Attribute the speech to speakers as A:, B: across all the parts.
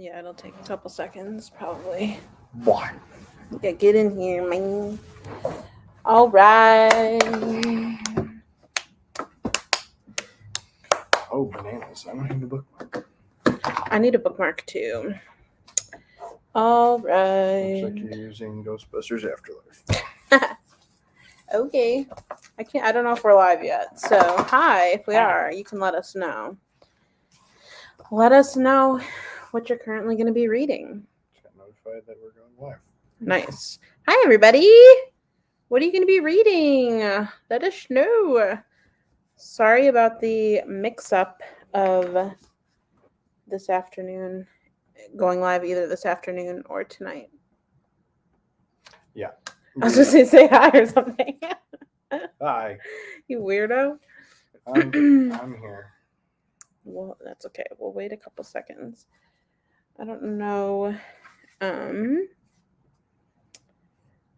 A: Yeah, it'll take a couple seconds, probably.
B: Why?
A: Yeah, get in here, man. All right.
B: Oh, bananas. I don't have a bookmark.
A: I need a bookmark too. All right.
B: Looks like you're using Ghostbusters Afterlife.
A: Okay. I don't know if we're live yet. So, hi, if we
B: Hi.
A: are, you can let us know. Let us know what you're currently going to be reading.
B: Just got notified that we're going live.
A: Nice. Hi, everybody. What are you going to be reading? Let us know. Sorry about the mix-up of this afternoon, going live either this afternoon or tonight.
B: Yeah.
A: I was just going to say hi or something.
B: Hi.
A: You weirdo.
B: I'm here.
A: Well, that's okay. We'll wait a couple seconds. I don't know.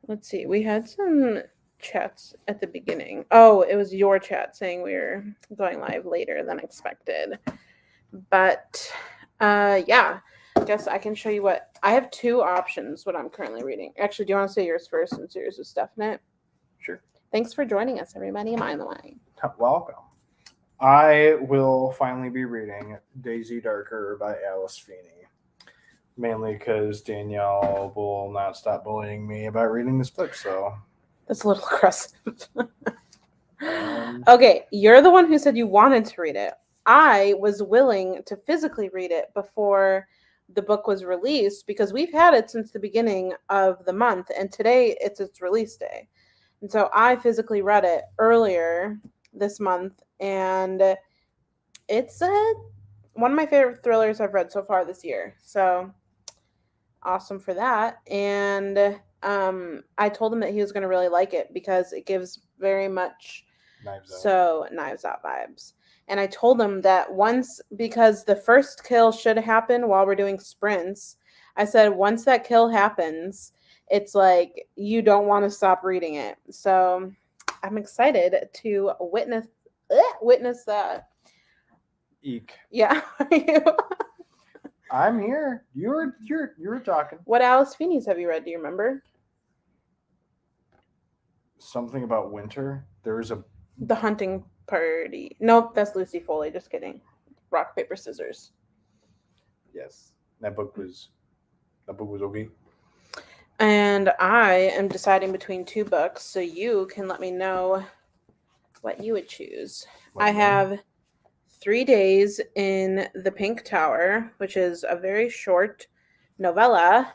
A: Let's see. We had some chats at the beginning. Oh, it was your chat saying we were going live later than expected. But yeah, I guess I can show you what I have. Two options what I'm currently reading. Actually, do you want to say yours first since yours is definite?
B: Sure.
A: Thanks for joining us, everybody. Am I on the line?
B: Welcome. I will finally be reading Daisy Darker by Alice Feeney. Mainly because Danielle will not stop bullying me about reading this book, so.
A: That's a little aggressive. Okay, you're the one who said you wanted to read it. I was willing to physically read it before the book was released because we've had it since the beginning of the month, and today it's its release day. And so I physically read it earlier this month, and it's one of my favorite thrillers I've read so far this year. So awesome for that. And I told him that he was going to really like it because it gives very much Knives Out vibes. And I told him that because the first kill should happen while we're doing sprints, I said once that kill happens, it's like you don't want to stop reading it. So I'm excited to witness that.
B: Eek.
A: Yeah.
B: I'm here. You were talking.
A: What Alice Feeney's have you read? Do you remember?
B: Something about winter. There was
A: The Hunting Party. Nope, that's Lucy Foley. Just kidding. Rock, paper, scissors.
B: Yes, that book was okay.
A: And I am deciding between two books, so you can let me know what you would choose. I have 3 Days in the Pink Tower, which is a very short novella.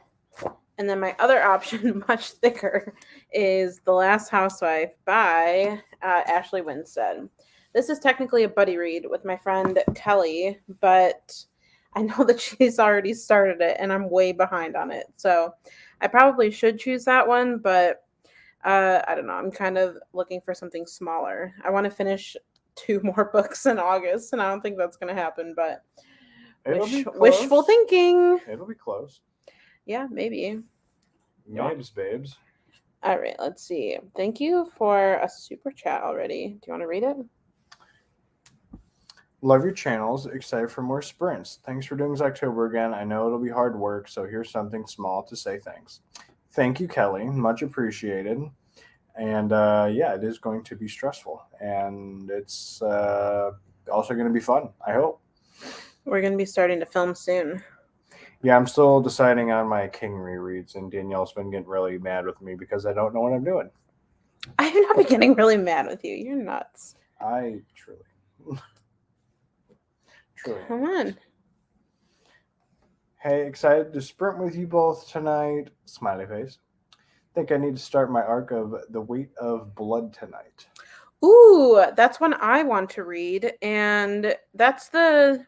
A: And then my other option, much thicker, is The Last Housewife by Ashley Winstead. This is technically a buddy read with my friend Kelly, but I know that she's already started it and I'm way behind on it. So I probably should choose that one, but I don't know. I'm kind of looking for something smaller. I want to finish 2 more books in August, and I don't think that's going to happen, but wishful thinking.
B: It'll be close.
A: Yeah, maybe.
B: Babes.
A: All right, let's see. Thank you for a super chat already. Do you want to read it?
B: Love your channels. Excited for more sprints. Thanks for doing October again. I know it'll be hard work, so here's something small to say thanks. Thank you, Kelly. Much appreciated. And yeah, it is going to be stressful. And it's also going to be fun, I hope.
A: We're going to be starting to film soon.
B: Yeah, I'm still deciding on my King rereads, and Danielle's been getting really mad with me because I don't know what I'm doing.
A: I have not been getting really mad with you. You're nuts.
B: I truly.
A: Come on.
B: Hey, excited to sprint with you both tonight. Smiley face. Think I need to start my arc of The Weight of Blood tonight.
A: Ooh, that's one I want to read. And that's let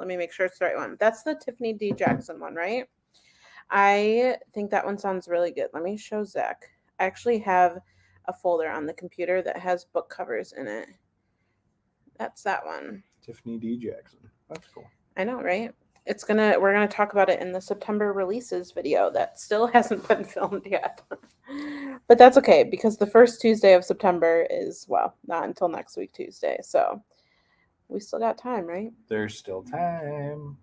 A: me make sure it's the right one. That's the Tiffany D. Jackson one, right? I think that one sounds really good. Let me show Zach. I actually have a folder on the computer that has book covers in it. That's that one.
B: Tiffany D. Jackson. That's cool.
A: I know, right? We're gonna talk about it in the September releases video that still hasn't been filmed yet. But that's okay because the first Tuesday of September is not until next week Tuesday. So we still got time, right?
B: There's still time.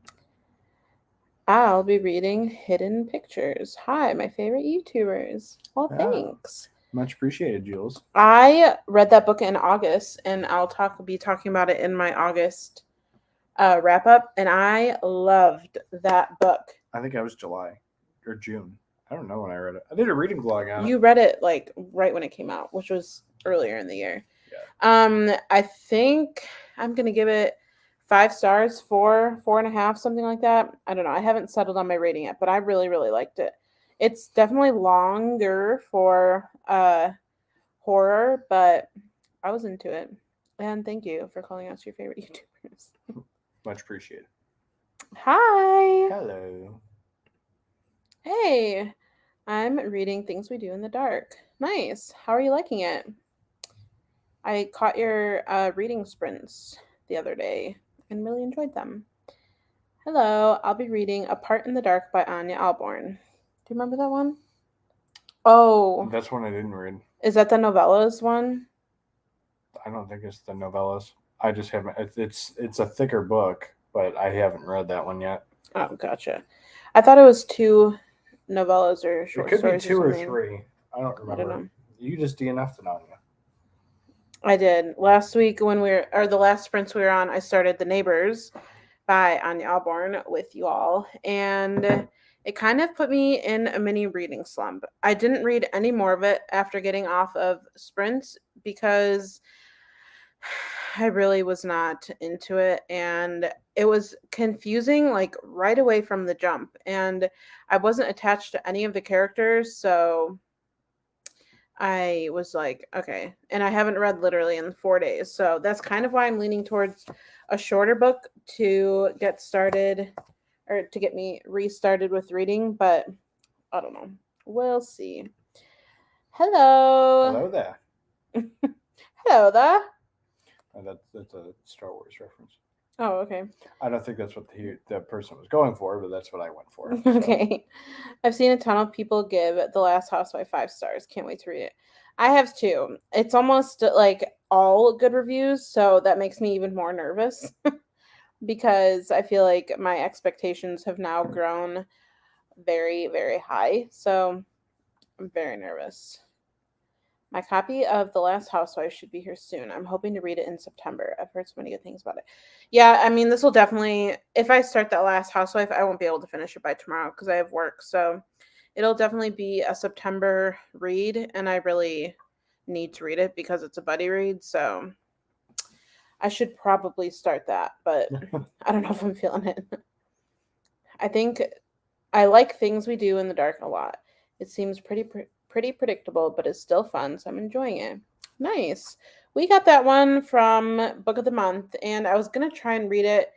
A: I'll be reading Hidden Pictures. Hi, my favorite YouTubers. Well,
B: Yeah,
A: thanks.
B: much appreciated, Jules.
A: I read that book in August, and be talking about it in my August wrap up. And I loved that book.
B: I think I was July or June. I don't know when I read it. I did a reading vlog on it.
A: You read it like right when it came out, which was earlier in the year.
B: Yeah.
A: I think I'm gonna give it 5 stars, 4.5, something like that. I don't know. I haven't settled on my rating yet, but I really, really liked it. It's definitely longer for horror, but I was into it. And thank you for calling us your favorite YouTubers.
B: Much appreciated.
A: Hi.
B: Hello.
A: Hey. I'm reading Things We Do in the Dark. Nice. How are you liking it? I caught your reading sprints the other day and really enjoyed them. Hello, I'll be reading A Part in the Dark by Anya Alborn. Do you remember that one? Oh,
B: That's one I didn't read.
A: is that the novellas one?
B: I don't think it's the novellas. I just haven't. It's a thicker book, but I haven't read that one yet.
A: Oh, gotcha. I thought it was 2 novellas or
B: It
A: short
B: could be
A: stories
B: 2
A: or
B: or
A: something.
B: 3. I don't
A: I
B: remember.
A: don't know.
B: You just DNF'd it on you.
A: I did. Last week when the last sprints we were on, I started The Neighbors by Anya Alborn with you all, and it kind of put me in a mini reading slump. I didn't read any more of it after getting off of sprints because I really was not into it, and it was confusing like right away from the jump, and I wasn't attached to any of the characters, so I was like, okay. And I haven't read literally in 4 days. So that's kind of why I'm leaning towards a shorter book to get started or to get me restarted with reading. But I don't know. We'll see. Hello.
B: Hello there.
A: Hello there.
B: That's a Star Wars reference.
A: Oh, okay.
B: I don't think that's what the person was going for, but that's what I went for. So.
A: Okay. I've seen a ton of people give The Last Housewife 5 stars. Can't wait to read it. I have 2. It's almost like all good reviews, so that makes me even more nervous because I feel like my expectations have now grown very, very high. So I'm very nervous. My copy of The Last Housewife should be here soon. I'm hoping to read it in September. I've heard so many good things about it. Yeah, I mean, this will definitely, if I start That Last Housewife, I won't be able to finish it by tomorrow because I have work. So it'll definitely be a September read, and I really need to read it because it's a buddy read. So I should probably start that, but I don't know if I'm feeling it. I think I like Things We Do in the Dark a lot. It seems pretty predictable, but it's still fun, so I'm enjoying it. Nice. We got that one from Book of the Month, and I was gonna try and read it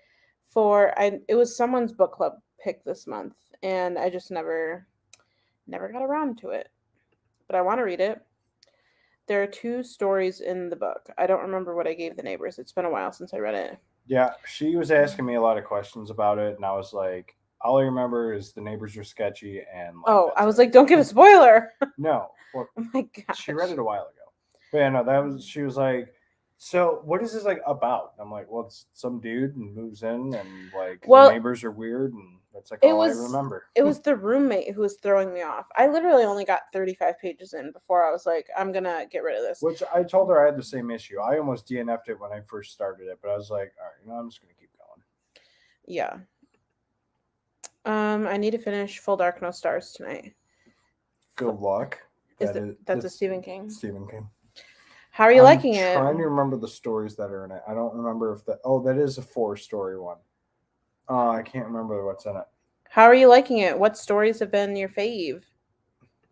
A: it was someone's book club pick this month, and I just never got around to it. But I want to read it. There are 2 stories in the book. I don't remember what I gave the neighbors. It's been a while since I read it.
B: Yeah, she was asking me a lot of questions about it, and I was like, all I remember is the neighbors are sketchy, and like,
A: oh, I was like, don't give a spoiler.
B: no, well,
A: Oh my god.
B: she read it a while ago. But yeah, no, that was she was like, so what is this like about? I'm like, well, it's some dude and moves in, and like the neighbors are weird, and that's like all I remember.
A: It was the roommate who was throwing me off. I literally only got 35 pages in before I was like, I'm gonna get rid of this.
B: Which I told her I had the same issue. I almost DNF'd it when I first started it, but I was like, all right, I'm just gonna keep going.
A: Yeah. I need to finish Full Dark No Stars tonight.
B: Good luck.
A: That's a Stephen King.
B: Stephen King.
A: How are you liking
B: it?
A: it?
B: I'm trying to remember the stories that are in it. I don't remember if that is a 4-story one. I can't remember what's in it.
A: How are you liking it? What stories have been your fave?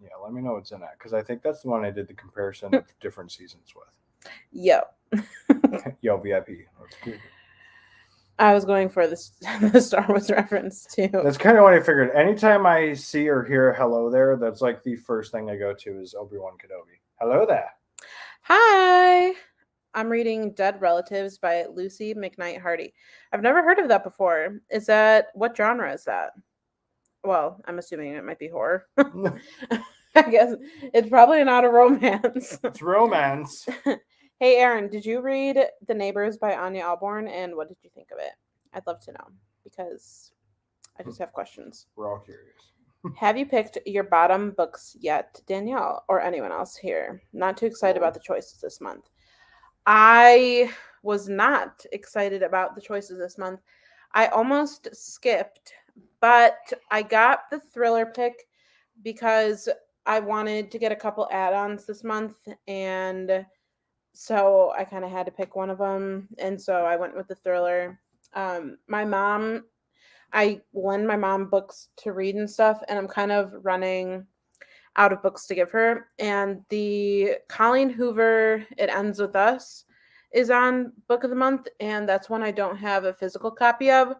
B: Yeah, let me know what's in it because I think that's the one I did the comparison of different seasons with.
A: Yep.
B: Yo, VIP.
A: I was going for the Star Wars reference too.
B: That's kind of what I figured. Anytime I see or hear hello there, that's like the first thing I go to is Obi-Wan Kenobi. Hello there.
A: Hi. I'm reading Dead Relatives by Lucy McKnight Hardy. I've never heard of that before. What genre is that? Well, I'm assuming it might be horror. I guess it's probably not a romance.
B: It's romance.
A: Hey, Aaron, did you read The Neighbors by Anya Alborn, and what did you think of it? I'd love to know because I just have questions.
B: We're all curious.
A: Have you picked your bottom books yet, Danielle, or anyone else here? Not too excited about the choices this month. I was not excited about the choices this month. I almost skipped, but I got the thriller pick because I wanted to get a couple add-ons this month, and so I kind of had to pick one of them, and so I went with the thriller. My mom, I lend my mom books to read and stuff, and I'm kind of running out of books to give her. And the Colleen Hoover It Ends With Us is on Book of the Month, and that's one I don't have a physical copy of.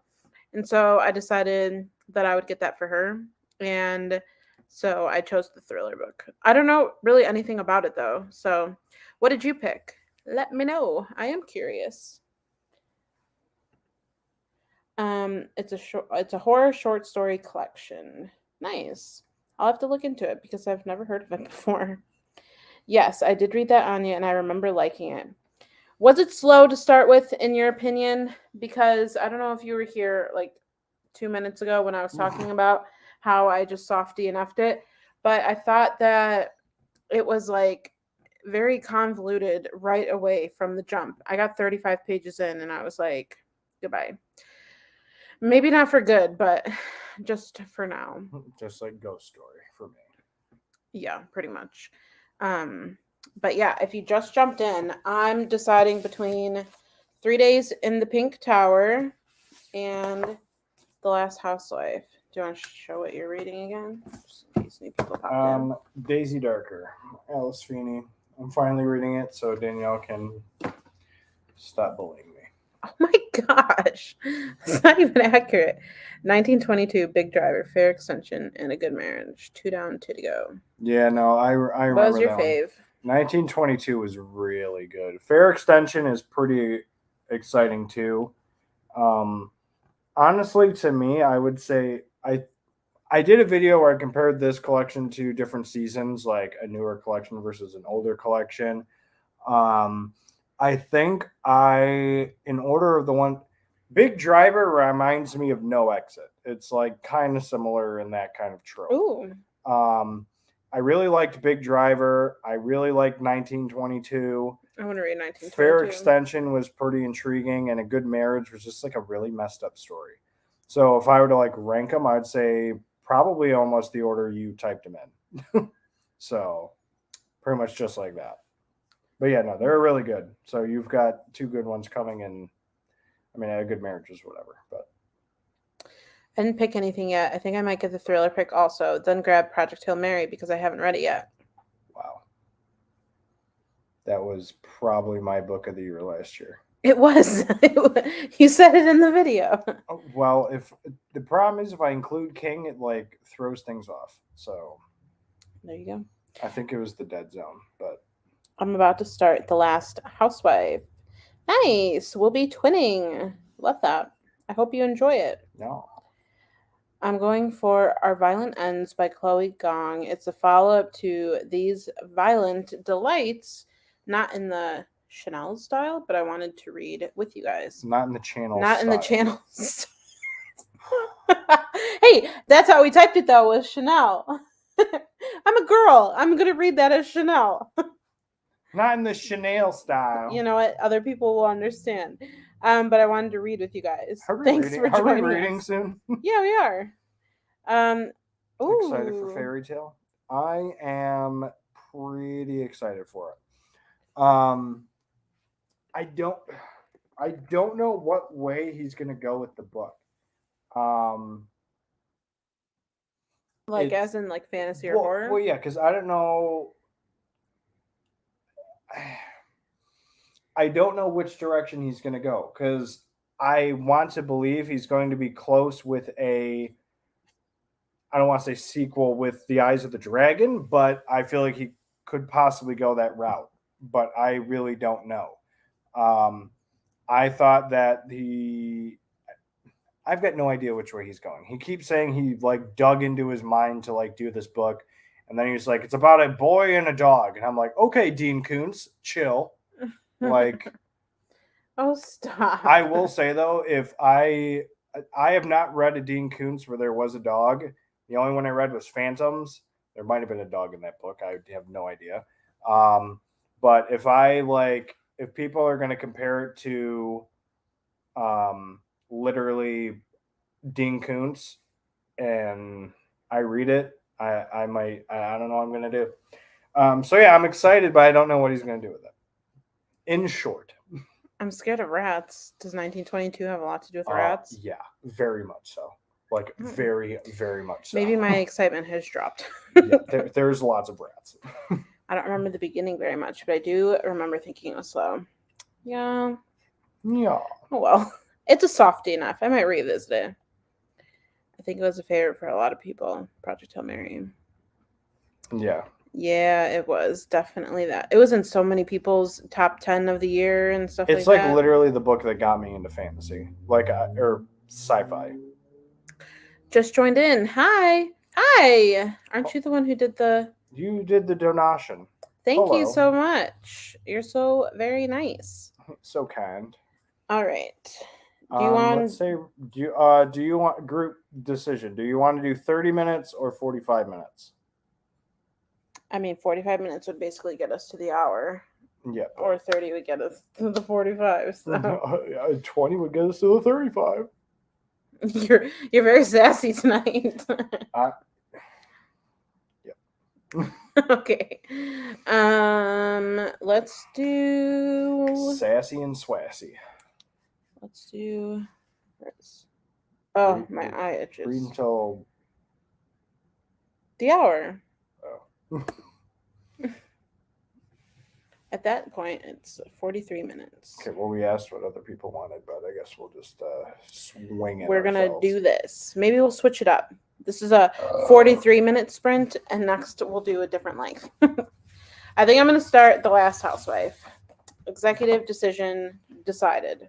A: And so I decided that I would get that for her. And so I chose the thriller book. I don't know really anything about it though. So what did you pick? Let me know. I am curious. It's a horror short story collection. Nice. I'll have to look into it because I've never heard of it before. Yes, I did read that, Anya, and I remember liking it. Was it slow to start with, in your opinion? Because I don't know if you were here like 2 minutes ago when I was talking about how I just soft DNF'd it, but I thought that it was like very convoluted right away from the jump. I got 35 pages in and I was like, goodbye. Maybe not for good, but just for now.
B: Just like Ghost Story for me.
A: Yeah, pretty much. But yeah, if you just jumped in, I'm deciding between 3 Days in the Pink Tower and The Last Housewife. Do you want to show what you're reading again? Just in case new people pop in.
B: Daisy Darker, Alice Feeney. I'm finally reading it so Danielle can stop bullying me.
A: Oh my gosh. It's not even accurate. 1922, Big Driver, Fair Extension, and A Good Marriage. 2 down, 2 to go.
B: Yeah, no, I remember
A: What was your
B: that one.
A: fave?
B: 1922 was really good. Fair Extension is pretty exciting too. Honestly, to me, I would say I did a video where I compared this collection to different seasons, like a newer collection versus an older collection. I think in order of the one, Big Driver reminds me of No Exit. It's like kind of similar in that kind of trope.
A: Ooh.
B: I really liked Big Driver. I really liked 1922.
A: I want to read 1922.
B: Fair Extension was pretty intriguing, and A Good Marriage was just like a really messed up story. So if I were to like rank them, I'd say probably almost the order you typed them in. So pretty much just like that. But yeah, no, they're really good. So you've got 2 good ones coming, and I mean, A Good Marriage is whatever. But
A: I didn't pick anything yet. I think I might get the thriller pick also. Then grab Project Hail Mary because I haven't read it yet.
B: Wow. That was probably my book of the year last year.
A: It was. You said it in the video.
B: Well, if the problem is if I include King, it like throws things off. So
A: there you go.
B: I think it was The Dead Zone, but
A: I'm about to start The Last Housewife. Nice. We'll be twinning. Love that. I hope you enjoy it.
B: No.
A: I'm going for Our Violent Ends by Chloe Gong. It's a follow-up to These Violent Delights, not in the Chanel style, but I wanted to read it with you guys.
B: Not in the channel
A: Not
B: style.
A: in the channel style. Hey, that's how we typed it though, was Chanel. I'm a girl. I'm going to read that as Chanel.
B: Not in the Chanel style.
A: You know what? Other people will understand. But I wanted to read with you guys. Thanks for joining
B: Are we reading
A: us.
B: soon?
A: Yeah, we are.
B: Excited for Fairy Tale? I am pretty excited for it. I don't know what way he's gonna go with the book.
A: Like as in like fantasy or horror?
B: Well, yeah, because I don't know. I don't know which direction he's going to go because I want to believe he's going to be close with I don't want to say sequel with The Eyes of the Dragon, but I feel like he could possibly go that route. But I really don't know. I thought that I've got no idea which way he's going. He keeps saying he like dug into his mind to like do this book. And then he's like, it's about a boy and a dog. And I'm like, okay, Dean Koontz, chill. Like,
A: oh, stop.
B: I will say though, if I I have not read a Dean Koontz where there was a dog. The only one I read was Phantoms. There might have been a dog in that book. I have no idea. Um, but if people are going to compare it to literally Dean Koontz and I read it, I might, I don't know what I'm going to do. So yeah, I'm excited, but I don't know what he's going to do with it. In short,
A: I'm scared of rats. Does 1922 have a lot to do with rats?
B: yeah, very much so. Like
A: Mm.
B: very, very much so.
A: Maybe my excitement has dropped.
B: Yeah, there's lots of rats.
A: I don't remember the beginning very much, but I do remember thinking it was slow. Yeah.
B: Yeah.
A: Oh well. It's a softie enough. I might revisit it. I think it was a favorite for a lot of people. Project Hail Mary.
B: Yeah.
A: Yeah, it was definitely that. It was in so many people's top 10 of the year and stuff
B: It's
A: like
B: like
A: that.
B: literally the book that got me into fantasy, or sci-fi.
A: Just joined in. Hi. Hi. Aren't you the one who did the.
B: You did the donation.
A: Thank you
B: Hello.
A: so much. You're so very nice.
B: So kind.
A: All right. Do you
B: Let's
A: want.
B: say do you want group decision? Do you want to do 30 minutes or 45 minutes?
A: I mean, 45 minutes would basically get us to the hour,
B: Yeah,
A: or 30 would get us to the 45. So
B: 20 would get us to the 35.
A: you're very sassy tonight.
B: Uh,
A: Okay. Let's do.
B: Sassy and swassy.
A: Let's do. Oh,
B: Read,
A: my eye
B: read
A: itches.
B: until
A: The hour.
B: oh.
A: At that point, it's 43 minutes.
B: Okay, well, we asked what other people wanted, but I guess we'll just swing it.
A: We're gonna
B: ourselves.
A: do this. Maybe we'll switch it up. This is a 43-minute sprint, and next we'll do a different length. I think I'm gonna start The Last Housewife. Executive decision decided.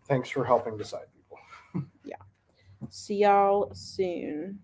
B: Thanks for helping decide, people.
A: Yeah. See y'all soon.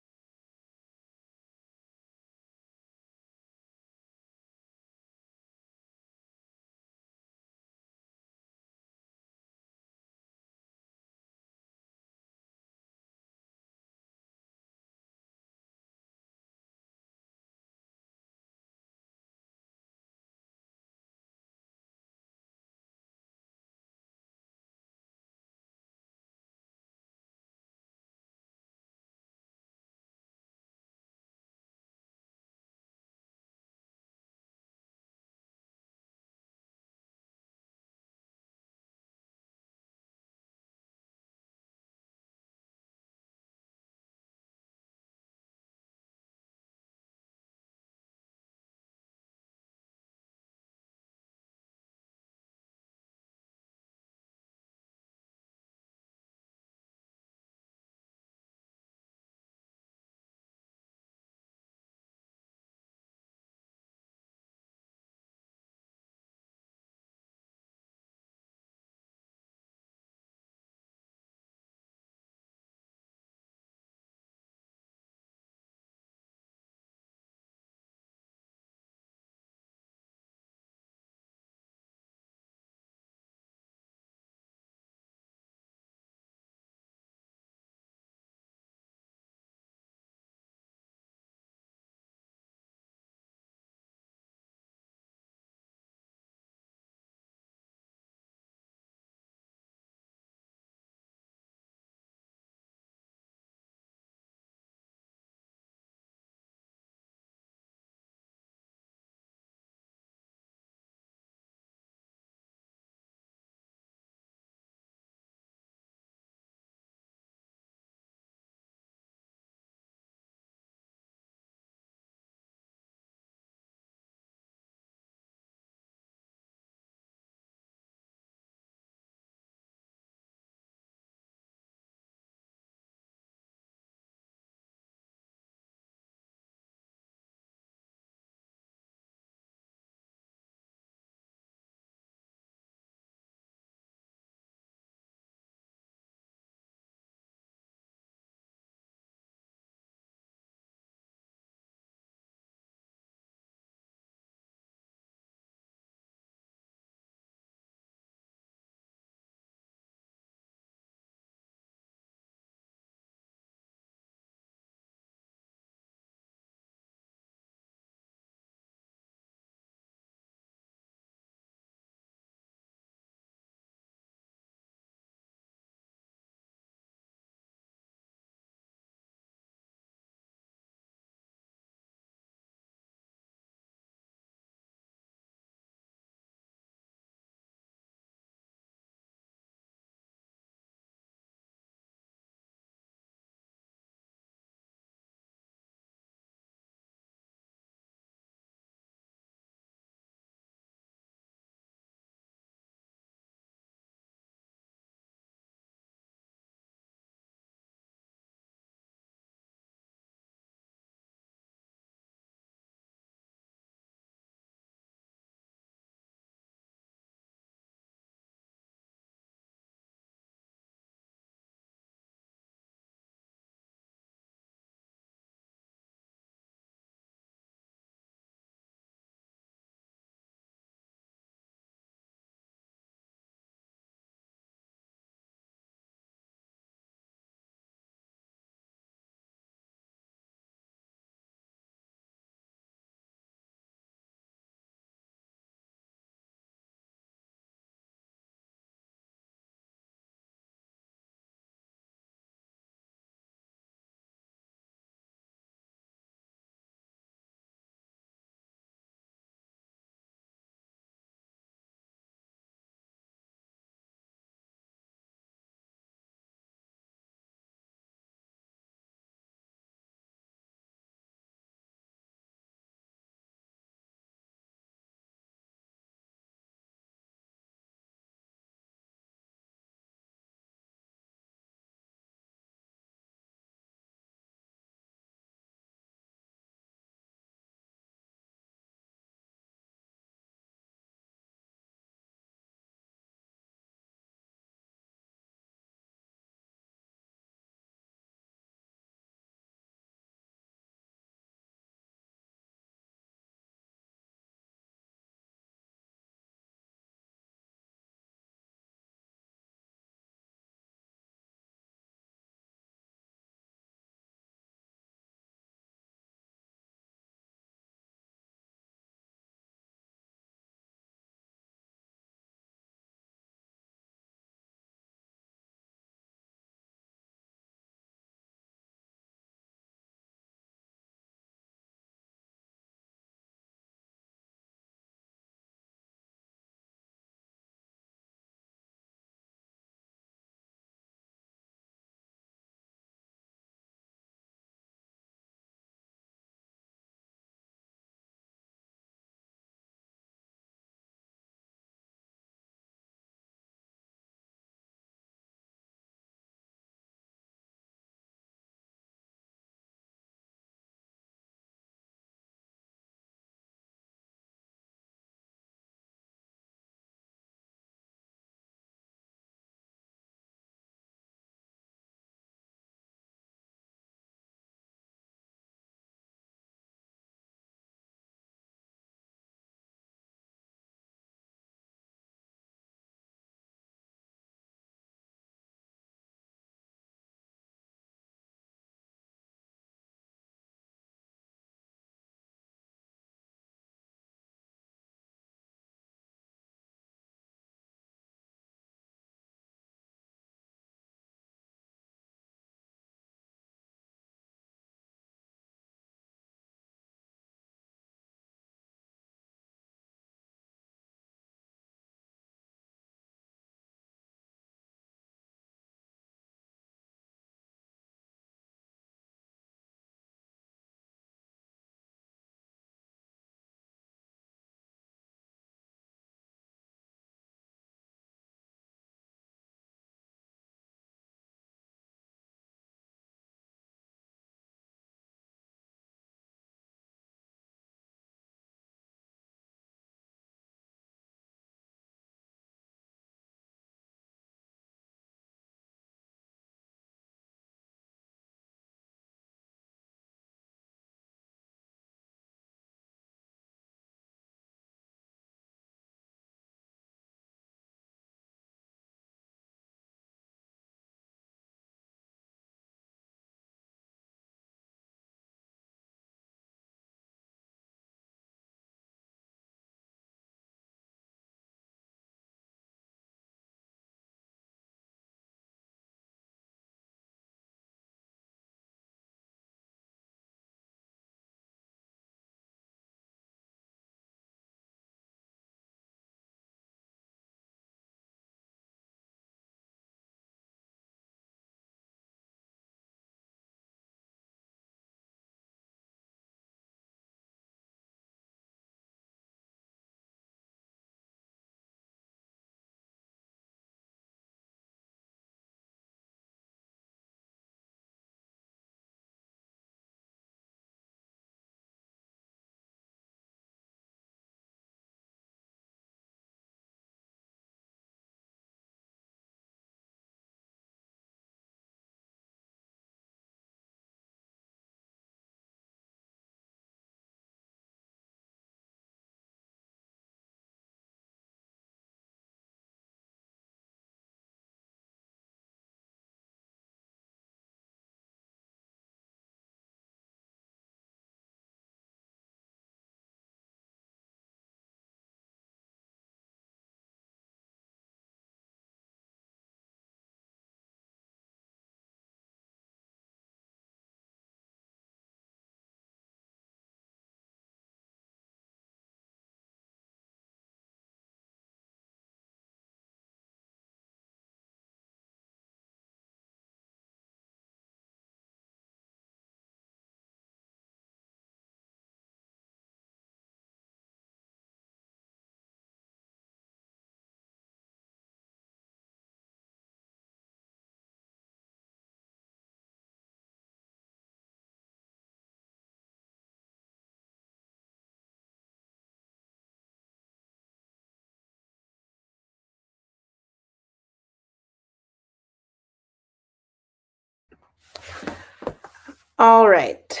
A: All right.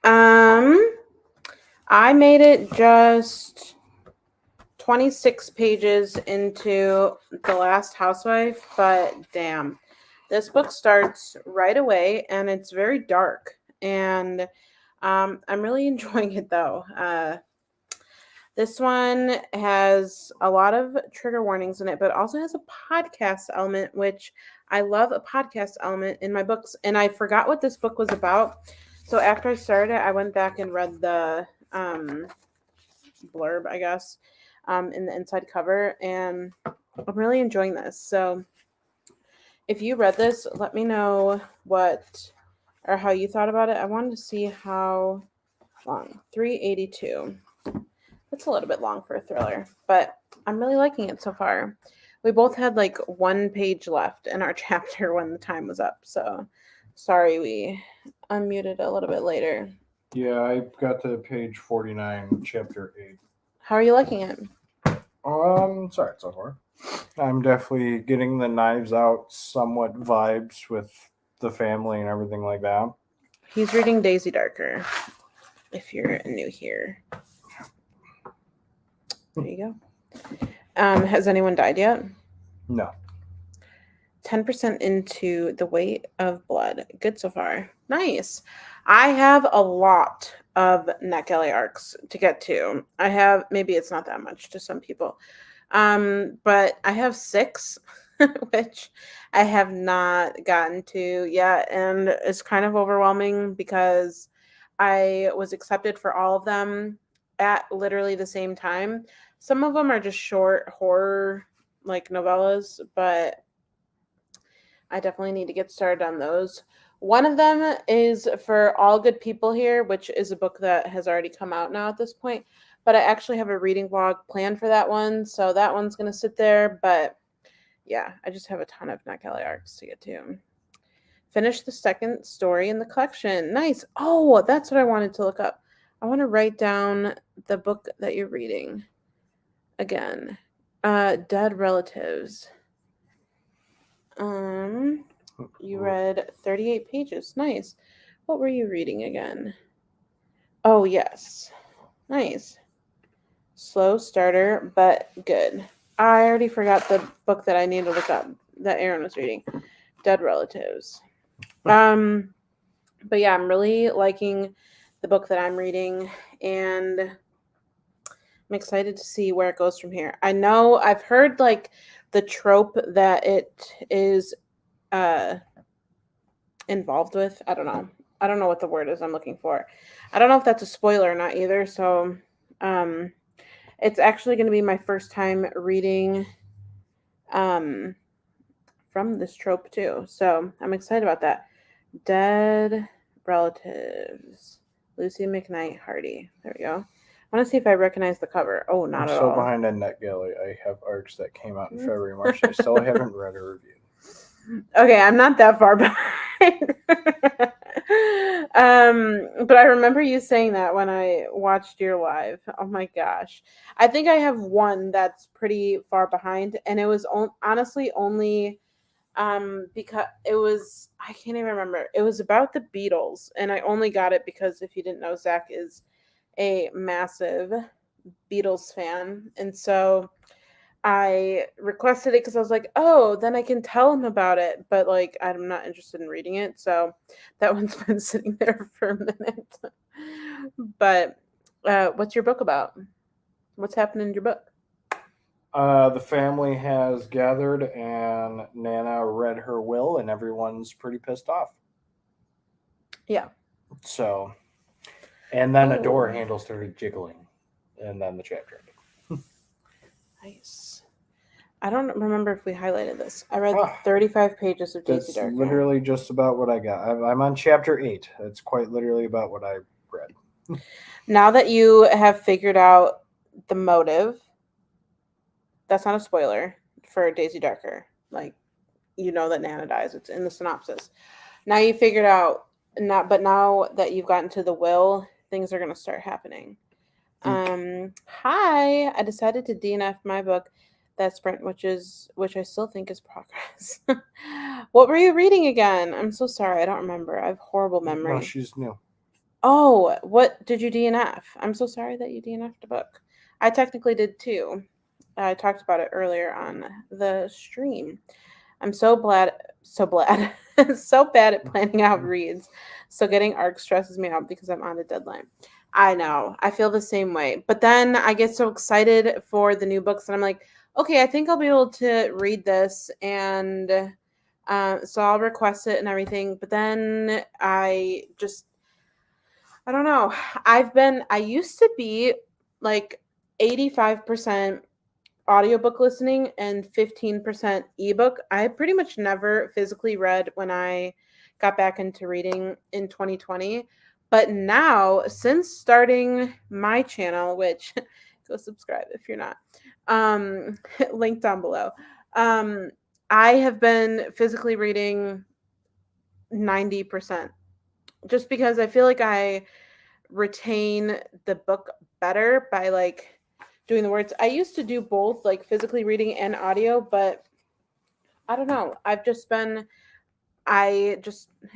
A: Um, I made it just 26 pages into The Last Housewife, but damn, this book starts right away and it's very dark. And I'm really enjoying it though. This one has a lot of trigger warnings in it, but also has a podcast element, which I love a podcast element in my books. And I forgot what this book was about. So after I started it, I went back and read the blurb, I guess, in the inside cover. And I'm really enjoying this. So if you read this, let me know what or how you thought about it. I wanted to see how long. 382. It's a little bit long for a thriller, but I'm really liking it so far. We both had like one page left in our chapter when the time was up, so sorry we unmuted a little bit later.
B: Yeah, I got to page 49, chapter 8.
A: How are you liking it?
B: Sorry, so far. I'm definitely getting the Knives Out somewhat vibes with the family and everything like that.
A: He's reading Daisy Darker, if you're new here. There you go. Has anyone died yet?
B: No.
A: 10% into The Weight of Blood. Good so far. Nice. I have a lot of NetGalley arcs to get to. I have, maybe it's not that much to some people, but I have 6, which I have not gotten to yet, and it's kind of overwhelming because I was accepted for all of them at literally the same time. Some of them are just short horror like novellas, but I definitely need to get started on those. One of them is For All Good People Here, which is a book that has already come out now at this point. But I actually have a reading vlog planned for that one, so that one's going to sit there. But yeah, I just have a ton of Nat Kelly arcs to get to. Finish the second story in the collection. Nice. Oh, that's what I wanted to look up. I want to write down the book that you're reading again. Dead Relatives. You read 38 pages. Nice. What were you reading again? Oh, yes. Nice. Slow starter, but good. I already forgot the book that I need to look up that Aaron was reading. Dead Relatives. But yeah, I'm really liking the book that I'm reading, and I'm excited to see where it goes from here. I know I've heard like the trope that it is involved with. I don't know. I don't know what the word is I'm looking for. I don't know if that's a spoiler or not either. So it's actually going to be my first time reading from this trope too. So I'm excited about that. Dead Relatives. Lucy McKnight Hardy. There we go. I want to see if I recognize the cover. Oh, not
B: I'm
A: at
B: so
A: all.
B: behind on NetGalley. I have arcs that came out in February, March. I still haven't read or reviewed.
A: Okay, I'm not that far behind. But I remember you saying that when I watched your live. Oh my gosh. I think I have one that's pretty far behind, and it was honestly only because it was, I can't even remember. It was about the Beatles, and I only got it because, if you didn't know, Zach is a massive Beatles fan, and so I requested it because I was like, oh, then I can tell him about it. But like, I'm not interested in reading it. So that one's been sitting there for a minute. But what's your book about? What's happening in your book?
B: The family has gathered, and Nana read her will, and everyone's pretty pissed off.
A: Yeah.
B: So, and then a door
A: Oh.
B: handle started jiggling, and then the chapter ended.
A: Nice. I don't remember if we highlighted this. I read
B: Ah,
A: 35 pages of Daisy
B: That's
A: Darker.
B: literally just about what I got. I'm on chapter 8. That's quite literally about what I read.
A: Now that you have figured out the motive, that's not a spoiler for Daisy Darker. Like, you know that Nana dies. It's in the synopsis. Now you figured out, but now that you've gotten to the will, things are going to start happening. Hi, I decided to DNF my book. that sprint, which I still think is progress. What were you reading again? I'm so sorry, I don't remember. I have horrible
B: No,
A: memory.
B: she's new.
A: Oh, what did you DNF? I'm so sorry that you DNF'd a book. I technically did too. I talked about it earlier on the stream. I'm so glad, so bad at planning out reads. So getting arc stresses me out because I'm on a deadline. I know. I feel the same way. But then I get so excited for the new books and I'm like, okay, I think I'll be able to read this. And so I'll request it and everything. But then I don't know. I used to be like 85% audiobook listening and 15% ebook. I pretty much never physically read when I got back into reading in 2020. But now, since starting my channel, which go subscribe if you're not, link down below, um, I have been physically reading 90% just because I feel like I retain the book better by like doing the words. I used to do both, like physically reading and audio, but I don't know. I just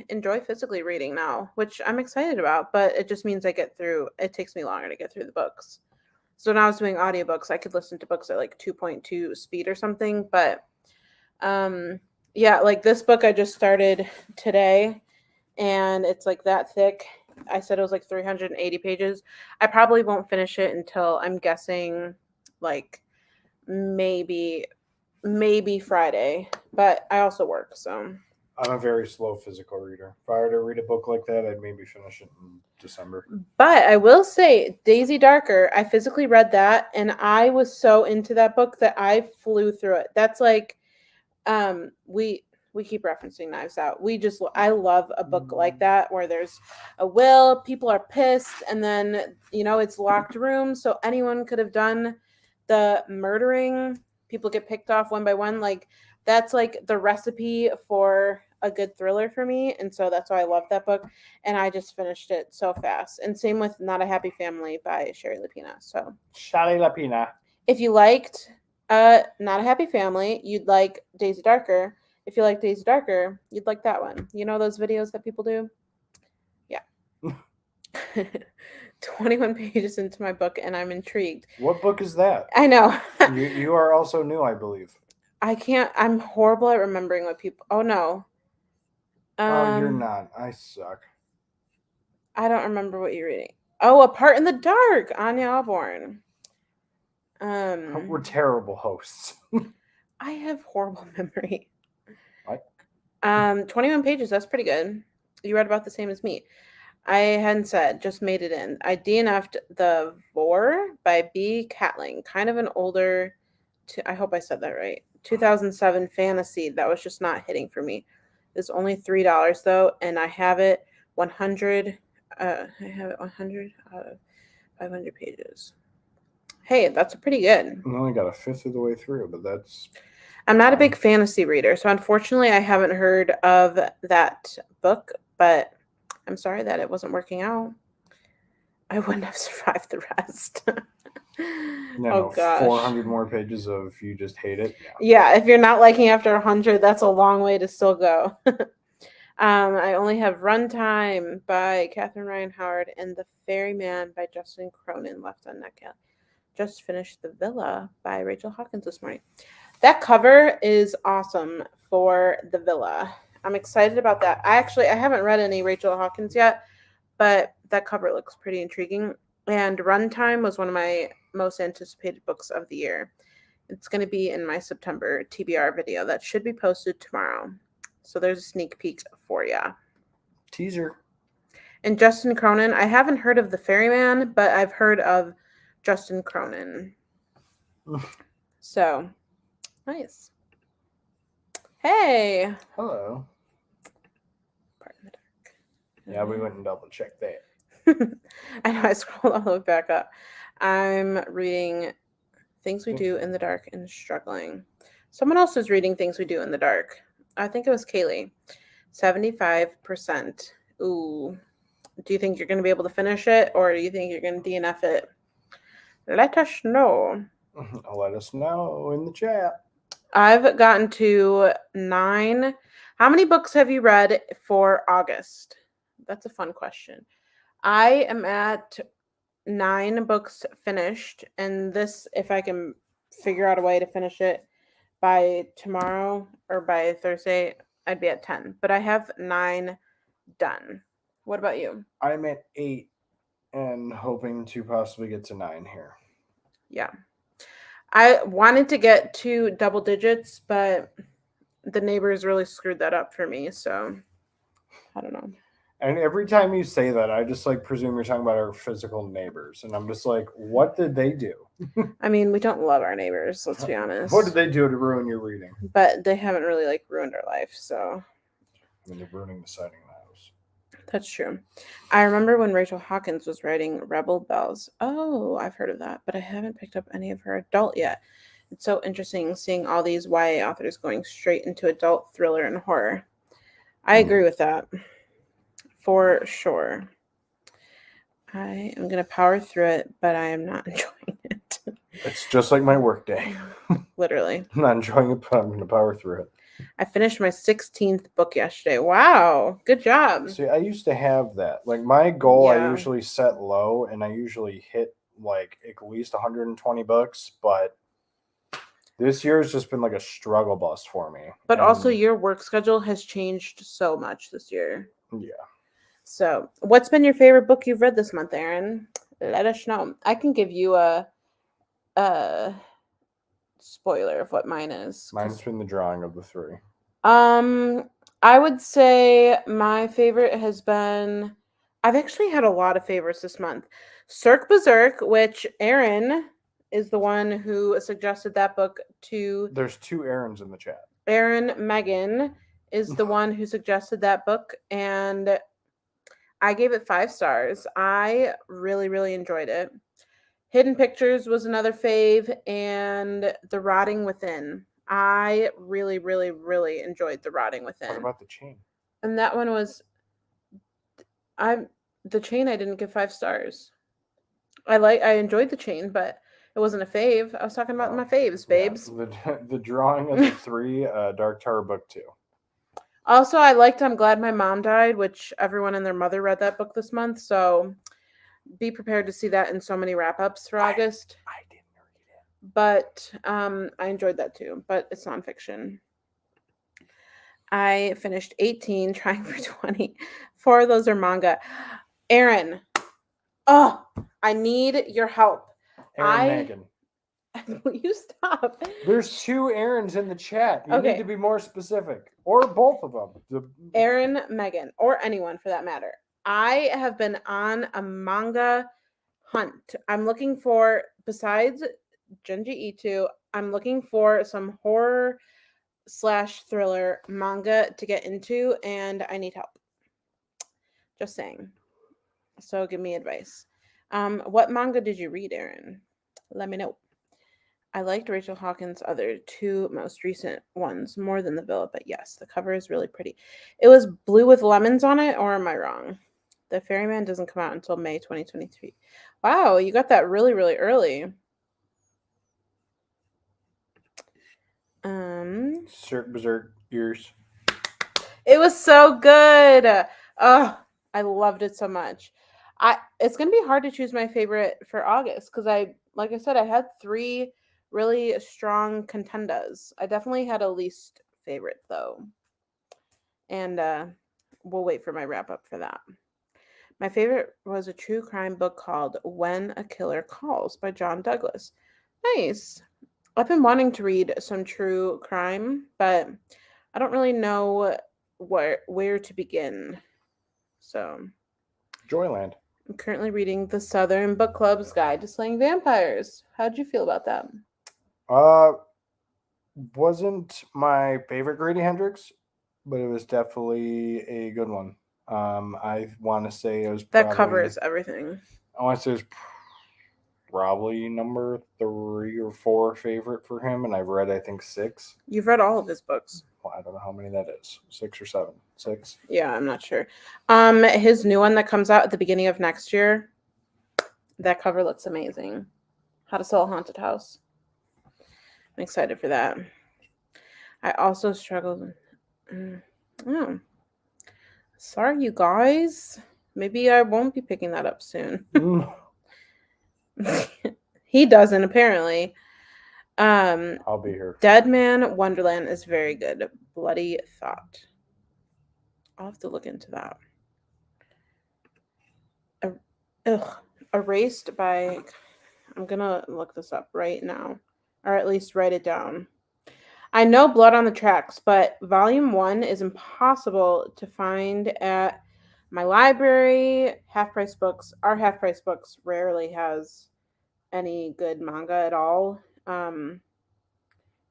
A: enjoy physically reading now, which I'm excited about, but it just means it takes me longer to get through the books. So when I was doing audiobooks, I could listen to books at like 2.2 speed or something, but um yeah, like this book I just started today and it's like that thick. I said it was like 380 pages. I probably won't finish it until I'm guessing like maybe Friday, but I also work, so
B: I'm a very slow physical reader. If I were to read a book like that, I'd maybe finish it in December.
A: but I will say Daisy Darker, I physically read that and I was so into that book that I flew through it. That's like we keep referencing Knives Out. I love a book like that where there's a will, people are pissed, and then it's locked room, so anyone could have done the murdering. People get picked off one by one. Like that's like the recipe for a good thriller for me, and so that's why I love that book. And I just finished it so fast. And same with Not a Happy Family by Sherry Lapina. So
B: Shali Lapina.
A: if you liked Not a Happy Family, you'd like Daisy Darker. If you like Daisy Darker, you'd like that one. You know those videos that people do? Yeah. 21 pages into my book and I'm intrigued.
B: What book is that?
A: I know.
B: You are also new, I believe.
A: I'm horrible at remembering what people. Oh no.
B: Oh, you're not. I suck.
A: I don't remember what you're reading. Oh, A Part in the Dark, Anya Alborn.
B: We're terrible hosts.
A: I have horrible memory.
B: What?
A: 21 pages, that's pretty good. You read about the same as me. I hadn't said, just made it in. I DNF'd The Vor by B. Catling, kind of an older, I hope I said that right, 2007 fantasy that was just not hitting for me. It's only $3 though, and I have it 100. I have it 100 out of 500 pages. Hey, that's pretty good.
B: I only got a fifth of the way through, but that's.
A: I'm not a big fantasy reader, so unfortunately, I haven't heard of that book, but I'm sorry that it wasn't working out. I wouldn't have survived the rest.
B: No, gosh. 400 more pages of you just hate it.
A: Yeah, if you're not liking after 100, that's a long way to still go. I only have Runtime by Catherine Ryan Howard and The Ferryman by Justin Cronin left on NetGalley. Just finished The Villa by Rachel Hawkins this morning. That cover is awesome for The Villa. I'm excited about that. I haven't read any Rachel Hawkins yet, but that cover looks pretty intriguing. And Runtime was one of my most anticipated books of the year. It's going to be in my September TBR video that should be posted tomorrow. So there's a sneak peek for ya.
B: Teaser.
A: And Justin Cronin, I haven't heard of The Ferryman, but I've heard of Justin Cronin. So, nice. Hey.
B: Hello.
A: Part in the Dark.
B: Yeah, we went and double checked that.
A: I know, I scrolled all the way back up. I'm reading Things We Do in the Dark and Struggling. Someone else is reading Things We Do in the Dark. I think it was Kaylee. 75%. Ooh. Do you think you're going to be able to finish it, or do you think you're going to DNF it? Let us know.
B: Let us know in the chat.
A: I've gotten to 9. How many books have you read for August? That's a fun question. I am at 9 books finished, and this, if I can figure out a way to finish it by tomorrow or by Thursday, I'd be at 10. But I have 9 done. What about you?
B: I'm at 8 and hoping to possibly get to 9 here.
A: Yeah. I wanted to get to double digits, but the neighbors really screwed that up for me, so I don't know.
B: And every time you say that, I just like presume you're talking about our physical neighbors, and I'm just like, what did they do?
A: I mean, we don't love our neighbors, let's be honest.
B: What did they do to ruin your reading?
A: But they haven't really like ruined our life, so
B: I mean, they're ruining the siding of the house.
A: that's true. I remember when Rachel Hawkins was writing Rebel Bells. Oh, I've heard of that, but I haven't picked up any of her adult yet. It's so interesting seeing all these YA authors going straight into adult thriller and horror. I agree with that. For sure. I am going to power through it, but I am not enjoying it.
B: It's just like my work day.
A: Literally.
B: I'm not enjoying it, but I'm going to power through it.
A: I finished my 16th book yesterday. Wow. Good job.
B: See, I used to have that. Like, my goal, I
A: Yeah.
B: usually set low, and I usually hit, like, at least 120 books, but this year has just been, like, a struggle bus for me.
A: But
B: And,
A: also, your work schedule has changed so much this year.
B: yeah.
A: So, what's been your favorite book you've read this month, Aaron? Let us know. I can give you a spoiler of what mine is.
B: Mine's been the drawing of the 3.
A: I would say my favorite has been. I've actually had a lot of favorites this month. Cirque Berserk, which Aaron is the one who suggested that book to.
B: There's 2 Aarons in the chat.
A: Aaron Megan is the one who suggested that book, and I gave it 5 stars. I really, really enjoyed it. Hidden Pictures was another fave, and The Rotting Within. I really, really, really enjoyed The Rotting Within.
B: What about The Chain?
A: And that one was The Chain I didn't give 5 stars. I enjoyed The Chain, but it wasn't a fave. I was talking about my faves, babes.
B: Yeah, the drawing of the 3, Dark Tower book 2.
A: Also, I liked I'm Glad My Mom Died, which everyone and their mother read that book this month, so be prepared to see that in so many wrap-ups for August.
B: I didn't read it.
A: But I enjoyed that too, but it's nonfiction. I finished 18, trying for 20. 4 of those are manga. Aaron, I need your help.
B: Megan.
A: Will you stop?
B: There's 2 Aarons in the chat. You
A: Okay.
B: need to be more specific. Or both of them.
A: Aaron, Megan, or anyone for that matter. I have been on a manga hunt. I'm looking for, besides Junji Ito, I'm looking for some horror / thriller manga to get into, and I need help. Just saying. So give me advice. What manga did you read, Aaron? Let me know. I liked Rachel Hawkins' other 2 most recent ones more than the Villa, but yes, the cover is really pretty. It was blue with lemons on it, or am I wrong? The Ferryman doesn't come out until May 2023. Wow, you got that really, really early.
B: Cirque Berserk ears.
A: It was so good. Oh, I loved it so much. It's gonna be hard to choose my favorite for August because like I said, I had 3 really strong contenders. I definitely had a least favorite though, and we'll wait for my wrap up for that. My favorite was a true crime book called When a Killer Calls by John Douglas. Nice. I've been wanting to read some true crime, but I don't really know where to begin. So,
B: Joyland.
A: I'm currently reading The Southern Book Club's Guide to Slaying Vampires. How'd you feel about that?
B: Wasn't my favorite Grady Hendrix, but it was definitely a good one. I want to say it was
A: that covers everything.
B: I want to say it was probably number 3 or 4 favorite for him, and I've read I think 6.
A: You've read all of his books.
B: Well, I don't know how many that is. 6 or 7. 6.
A: Yeah, I'm not sure. His new one that comes out at the beginning of next year. That cover looks amazing. How to Sell a Haunted House. I'm excited for that. I also struggled. Oh, sorry, you guys. Maybe I won't be picking that up soon.
B: Mm,
A: He doesn't, apparently. Um,
B: I'll be here.
A: Dead Man Wonderland is very good. Bloody Thought. I'll have to look into that. Ugh. Erased by. I'm gonna look this up right now, or at least write it down. I know Blood on the Tracks, but Volume 1 is impossible to find at my library. Half Price Books, our Half Price Books rarely has any good manga at all.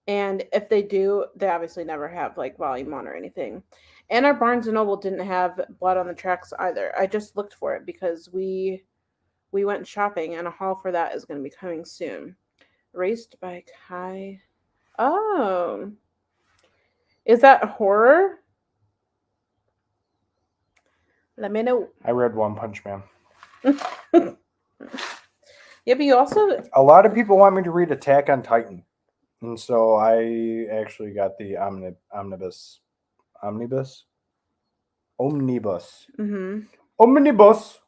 A: And if they do, they obviously never have like Volume 1 or anything. And our Barnes and Noble didn't have Blood on the Tracks either. I just looked for it because we went shopping and a haul for that is going to be coming soon. Raced by Kai. Oh. Is that horror? Let me know.
B: I read One Punch Man.
A: Yeah, but you also.
B: A lot of people want me to read Attack on Titan, and so I actually got the omnibus.
A: Mm-hmm.
B: Omnibus.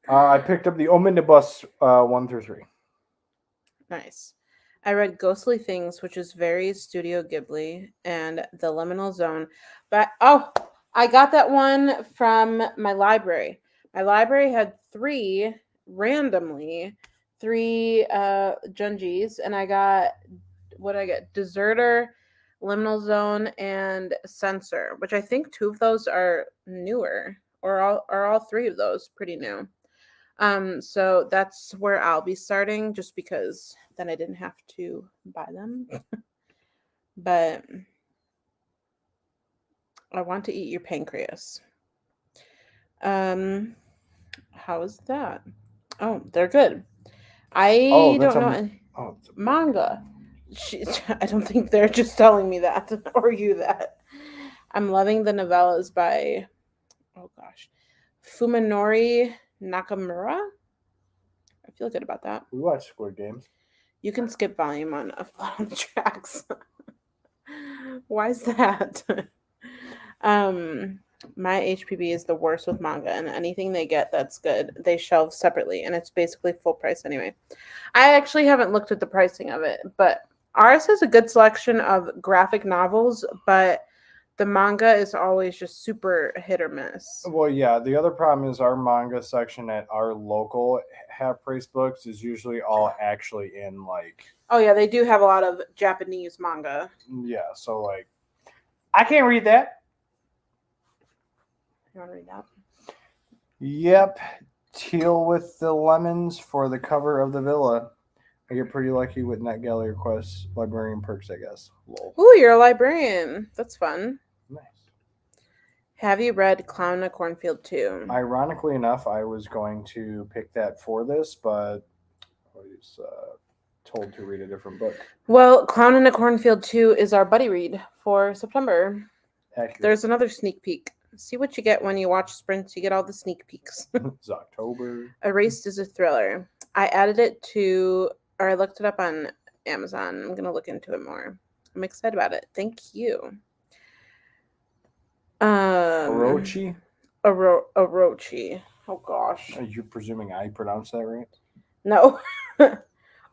B: I picked up the omnibus 1 through 3.
A: Nice. I read Ghostly Things, which is very Studio Ghibli, and The Liminal Zone. But I got that one from my library. My library had randomly three Junjis, and I got what did I get? Deserter, Liminal Zone, and Censor, which I think two of those are newer, or all three of those pretty new. So that's where I'll be starting, just because then I didn't have to buy them. But I want to eat your pancreas. How is that? Oh, they're good.
B: Oh,
A: I
B: that's
A: don't
B: a
A: know
B: oh, it's a
A: manga. I don't think they're just telling me that or you that. I'm loving the novellas by Fuminori Nakamura. I feel good about that.
B: We watched Squid Games.
A: You can skip volume 1 of Blood on the Tracks. Why is that? My HPB is the worst with manga, and anything they get that's good, they shelve separately, and it's basically full price anyway. I actually haven't looked at the pricing of it, but ours has a good selection of graphic novels, but the manga is always just super hit or miss.
B: Well, yeah. The other problem is our manga section at our local half price books is usually all actually in like.
A: Oh yeah, they do have a lot of Japanese manga.
B: Yeah, so like, I can't read that.
A: You want to read that?
B: Yep, teal with the lemons for the cover of the villa. I get pretty lucky with NetGalley requests, librarian perks, I guess. Lol.
A: Ooh, you're a librarian. That's fun.
B: Nice.
A: Have you read Clown in a Cornfield 2?
B: Ironically enough, I was going to pick that for this, but I was told to read a different book.
A: Well, Clown in a Cornfield 2 is our buddy read for September.
B: Accurate.
A: There's another sneak peek. See what you get when you watch Sprints. You get all the sneak peeks.
B: It's October.
A: Erased is a thriller. I added it to, or I looked it up on Amazon. I'm going to look into it more. I'm excited about it. Thank you.
B: Orochi?
A: Orochi. Oh, gosh.
B: Are you presuming I pronounced that right?
A: No.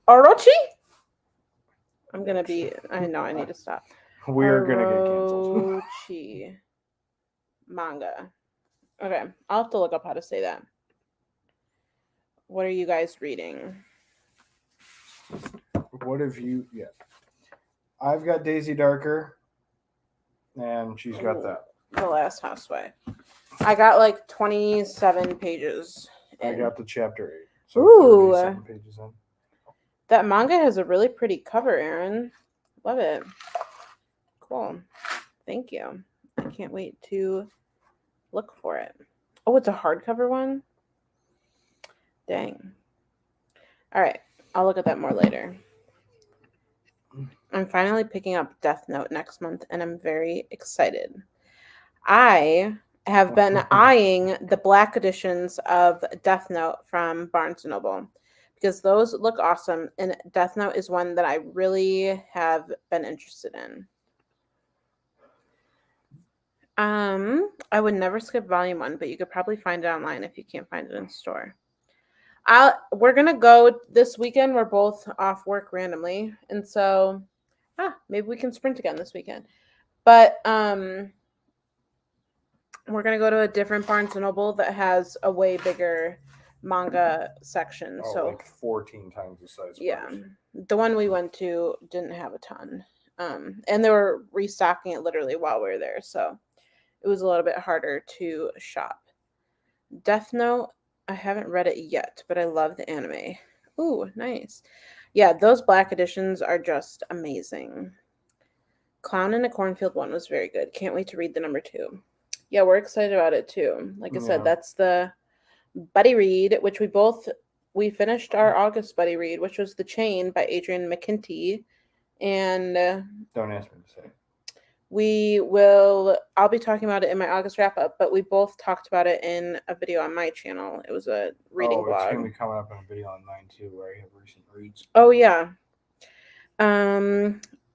A: Orochi? I'm going to be, I know I need to stop.
B: We're going to get canceled.
A: Orochi. Manga. Okay, I'll have to look up how to say that. What are you guys reading?
B: What have you? Yeah, I've got Daisy Darker, and she's got that.
A: The Last Housewife. I got like 27 pages.
B: I got the chapter 8. So
A: Ooh.
B: 37 pages in.
A: That manga has a really pretty cover, Aaron. Love it. Cool. Thank you. I can't wait to look for it. Oh, it's a hardcover one? Dang. All right. I'll look at that more later. I'm finally picking up Death Note next month, and I'm very excited. I have been eyeing the black editions of Death Note from Barnes & Noble because those look awesome. And Death Note is one that I really have been interested in. I would never skip volume 1, but you could probably find it online if you can't find it in store. We're gonna go this weekend. We're both off work randomly, and so maybe we can sprint again this weekend. But we're gonna go to a different Barnes and Noble that has a way bigger manga section.
B: Oh,
A: so
B: like 14 times the size.
A: yeah, the one we went to didn't have a ton, and they were restocking it literally while we were there, so it was a little bit harder to shop. Death Note, I haven't read it yet, but I love the anime. Ooh, nice. Yeah, those black editions are just amazing. Clown in a Cornfield 1 was very good. Can't wait to read the number 2. Yeah, we're excited about it too. Like I said, that's the buddy read, which we finished our August buddy read, which was The Chain by Adrian McKinty. And
B: don't ask me to say.
A: I'll be talking about it in my August wrap up, but we both talked about it in a video on my channel. It was a reading blog.
B: It's going to be coming up in a video on mine too, where I have recent reads.
A: Oh, yeah.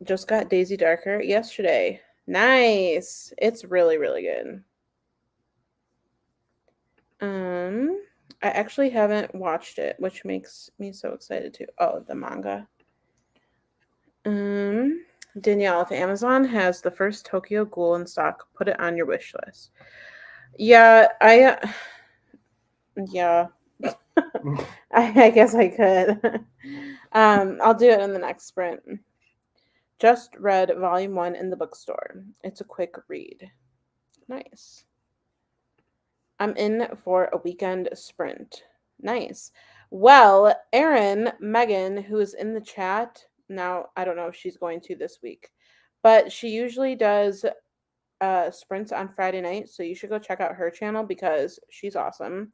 A: Just got Daisy Darker yesterday. Nice. It's really, really good. I actually haven't watched it, which makes me so excited too. Oh, the manga. Danielle, if Amazon has the first Tokyo Ghoul in stock, put it on your wish list. Yeah, yeah. I guess I could. I'll do it in the next sprint. Just read volume 1 in the bookstore. It's a quick read. Nice. I'm in for a weekend sprint. Nice. Well, Megan, who is in the chat, now I don't know if she's going to this week, but she usually does sprints on Friday night, so you should go check out her channel because she's awesome.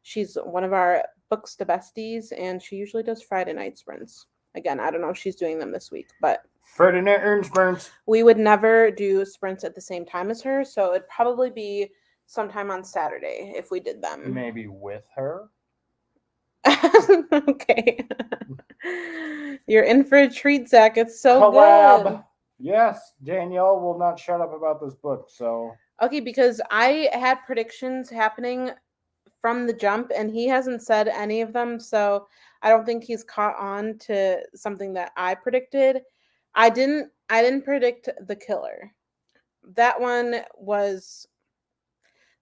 A: She's one of our Books to Besties, and she usually does Friday night sprints. Again, I don't know if she's doing them this week, but
B: Friday night sprints.
A: We would never do sprints at the same time as her, so it'd probably be sometime on Saturday if we did them.
B: Maybe with her?
A: Okay. You're in for a treat, Zach. It's so
B: Collab.
A: Good.
B: Yes, Danielle will not shut up about this book, so...
A: Okay, because I had predictions happening from the jump, and he hasn't said any of them, so I don't think he's caught on to something that I predicted. I didn't predict the killer. That was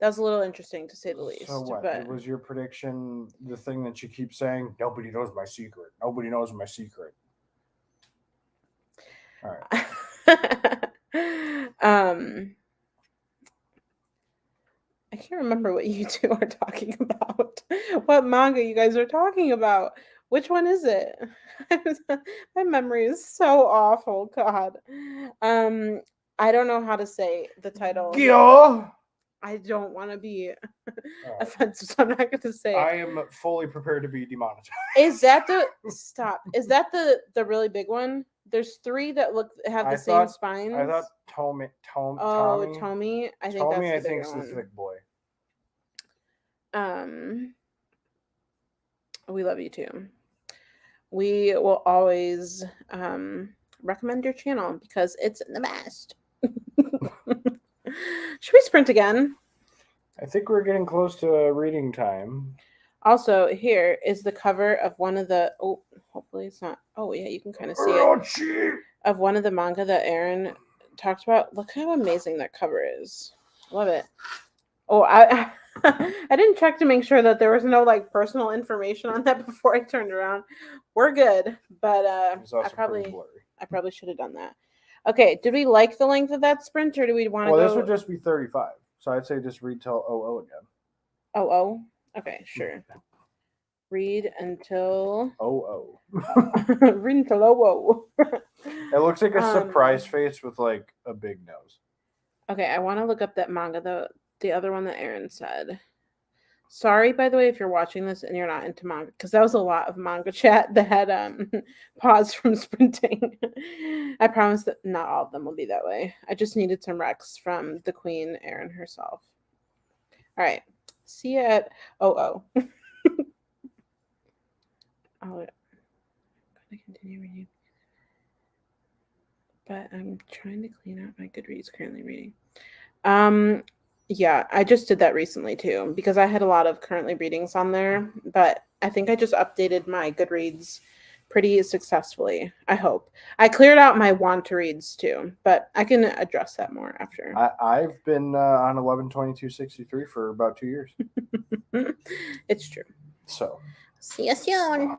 A: a little interesting to say the least.
B: So what?
A: But...
B: Was your prediction the thing that you keep saying? Nobody knows my secret. Nobody knows my secret. All right.
A: I can't remember what you two are talking about. What manga you guys are talking about? Which one is it? My memory is so awful. God. I don't know how to say the title.
B: Yeah.
A: I don't want to be offensive, so I'm not going to say it.
B: I am fully prepared to be demonetized.
A: Is that the really big one? There's 3 that have the same spines.
B: I thought Tommy.
A: Tommy. I think
B: Tommy,
A: that's the
B: I think is the thick boy.
A: We love you too. We will always recommend your channel because it's the best. Should we sprint again?
B: I think we're getting close to reading time.
A: Also, here is the cover of one of the... Oh, hopefully it's not... Oh, yeah, you can kind of see it. Of one of the manga that Aaron talked about. Look how amazing that cover is. Love it. Oh, I didn't check to make sure that there was no, personal information on that before I turned around. We're good, but I probably should have done that. Okay, did we like the length of that sprint, or do we want to go...
B: Well, this would just be 35, so I'd say just read till 00 again.
A: 00? Okay, sure. Read until...
B: 00.
A: Read until 00.
B: It looks like a surprise face with, a big nose.
A: Okay, I want to look up that manga, the other one that Aaron said. Sorry, by the way, if you're watching this and you're not into manga, because that was a lot of manga chat that had paused from sprinting. I promise that not all of them will be that way. I just needed some recs from the queen, Aaron herself. All right. See you at 00. I'll continue reading, but I'm trying to clean out my Goodreads currently reading. Um, yeah, I just did that recently too because I had a lot of currently readings on there, but I think I just updated my Goodreads pretty successfully. I hope. I cleared out my want to reads too, but I can address that more after.
B: I've been on 11/22/63 for about 2 years.
A: It's true.
B: So
A: See you soon.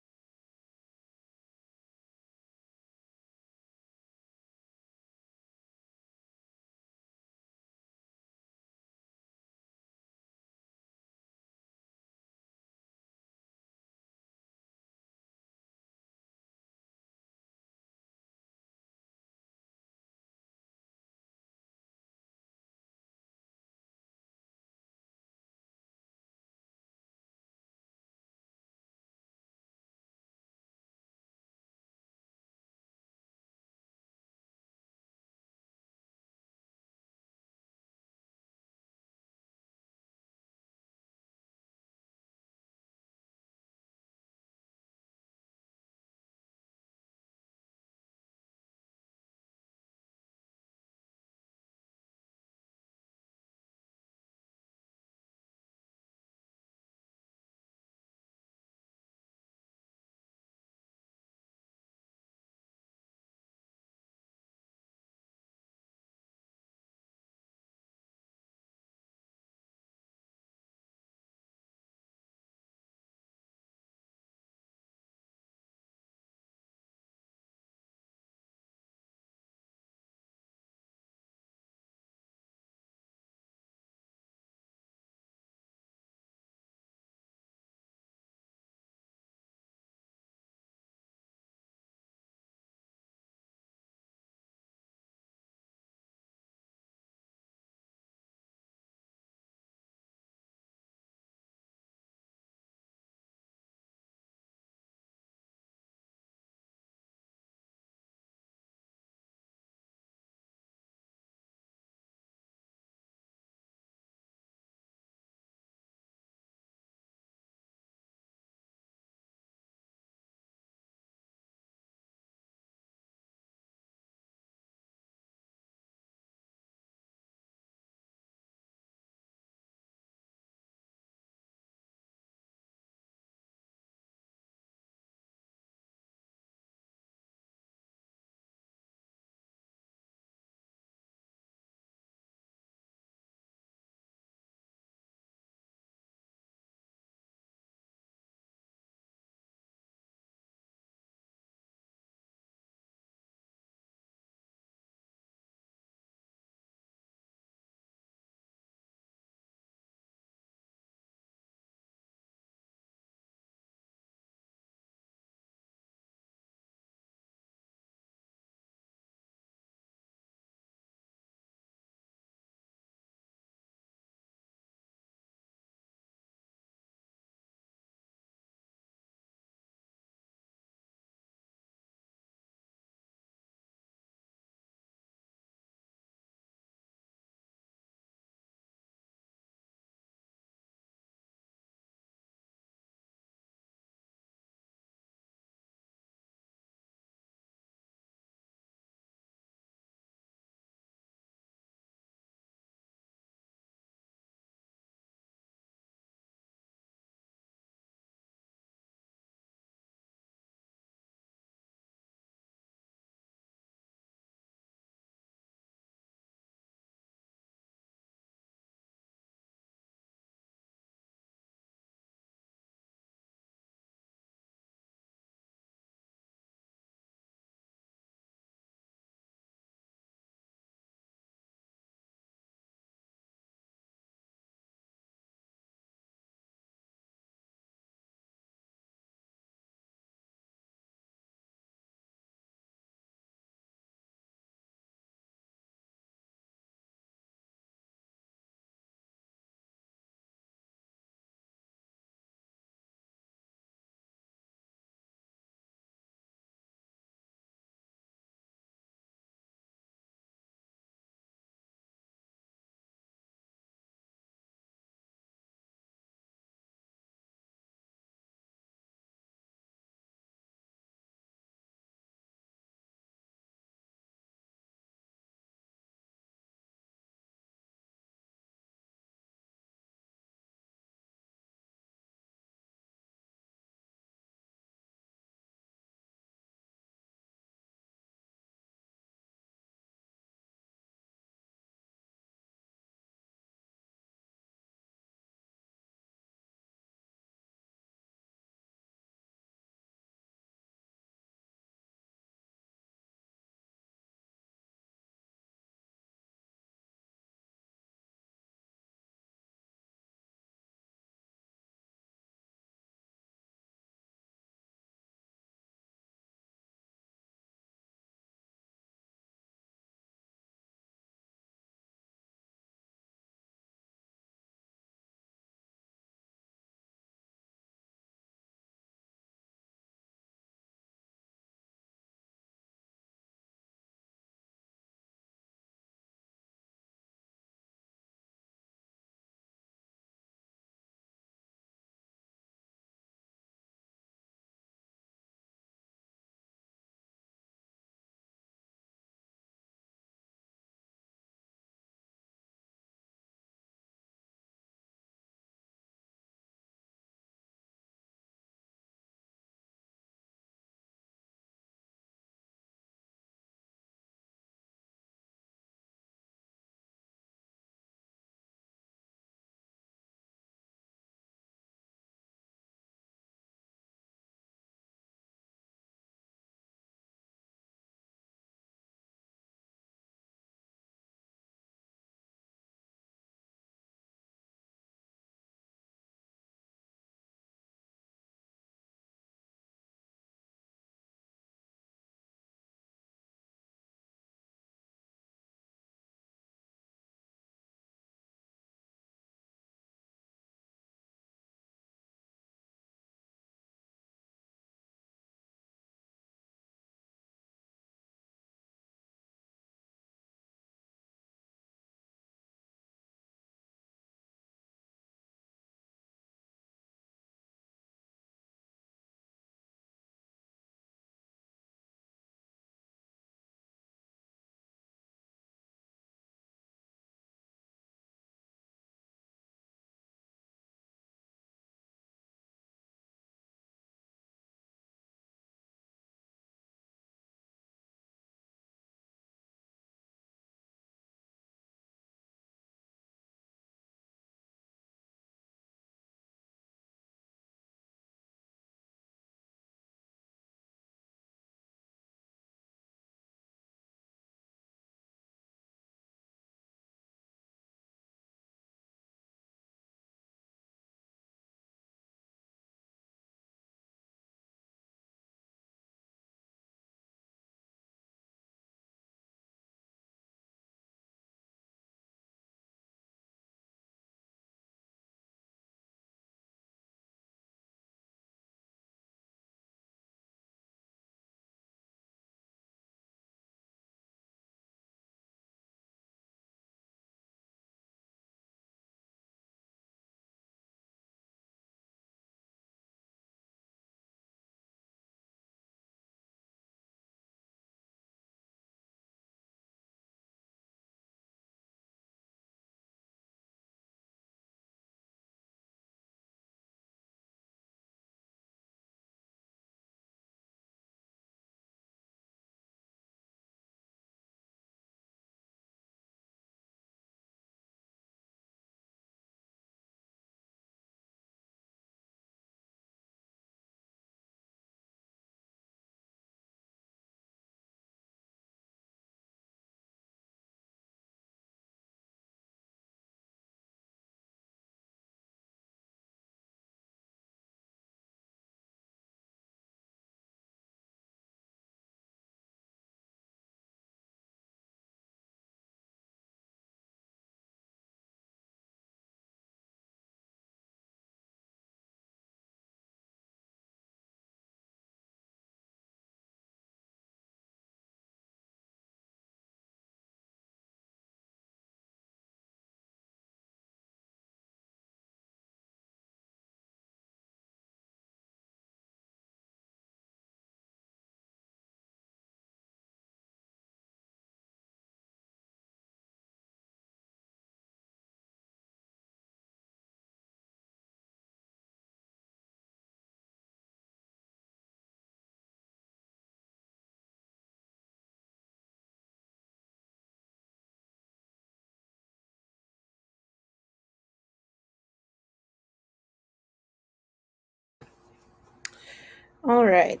A: All right.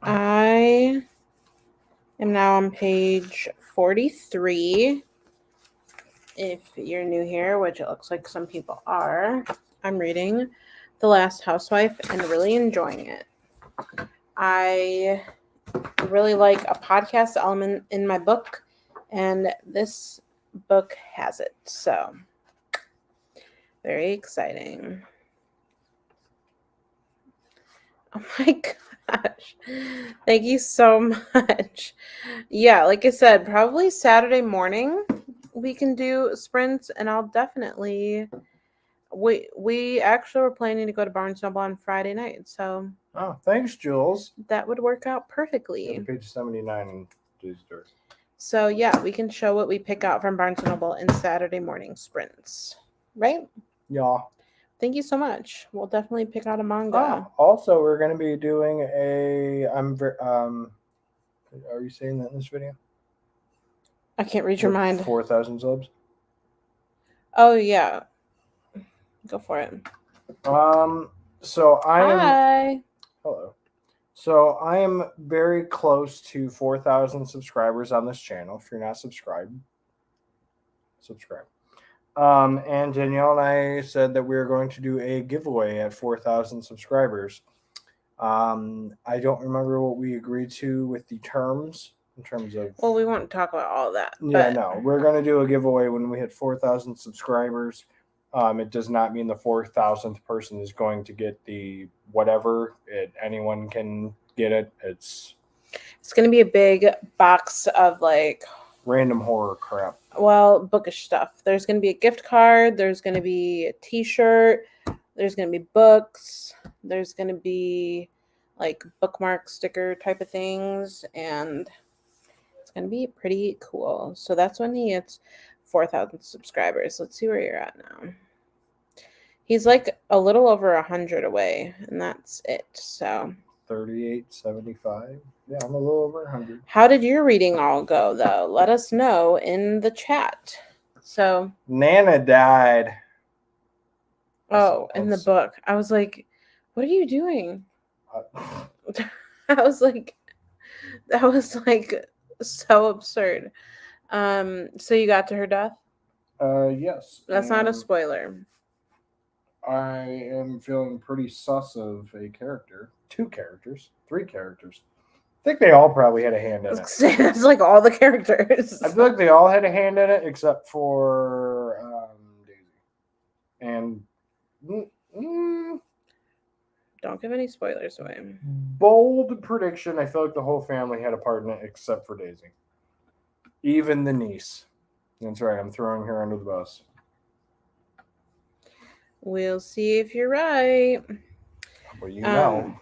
A: I am now on page 43. If you're new here, which it looks like some people are, I'm reading The Last Housewife and really enjoying it. I really like a podcast element in my book, and this book has it. So, very exciting. Oh my gosh. Thank you so much. Yeah, like I said, probably Saturday morning we can do sprints, and I'll definitely we actually were planning to go to Barnes Noble on Friday night, so
B: Oh, thanks, Jules.
A: that would work out
B: Yeah,
A: perfectly.
B: page 79 in Julie's story.
A: So yeah, we can show what we pick out from Barnes Noble in Saturday morning sprints. Right?
B: Yeah.
A: Thank you so much. We'll definitely pick out a manga.
B: Also, we're going to be doing are you saying that in this video?
A: I can't read your mind.
B: 4,000 subs.
A: Oh yeah. Go for it.
B: So I am.
A: Hi.
B: Hello. So I am very close to 4,000 subscribers on this channel. If you're not subscribed, subscribe. And Danielle and I said that we were going to do a giveaway at 4,000 subscribers. I don't remember what we agreed to with the terms in terms of.
A: Well, we won't talk about all that.
B: Yeah, no, we're going to do a giveaway when we hit 4,000 subscribers. It does not mean the 4,000th person is going to get the whatever. Anyone can get it. It's
A: going to be a big box of like
B: random horror crap.
A: Well, bookish stuff. There's going to be a gift card. There's going to be a t-shirt. There's going to be books. There's going to be like bookmark sticker type of things. And it's going to be pretty cool. So that's when he hits 4,000 subscribers. Let's see where you're at now. He's like a little over 100 away, and that's it. So
B: 38.75. Yeah, I'm a little over 100.
A: How did your reading all go, though? Let us know in the chat. So
B: Nana died.
A: Oh, in the book. I was like, what are you doing? I was like, that was like so absurd. So you got to her death?
B: Yes.
A: That's not a spoiler.
B: I am feeling pretty sus of a character. 2 characters. 3 characters. I think they all probably had a hand in it.
A: That's like all the characters.
B: I feel like they all had a hand in it except for Daisy. And
A: don't give any spoilers away.
B: Bold prediction. I feel like the whole family had a part in it except for Daisy. Even the niece. That's right. I'm throwing her under the bus.
A: We'll see if you're right.
B: Well, you know.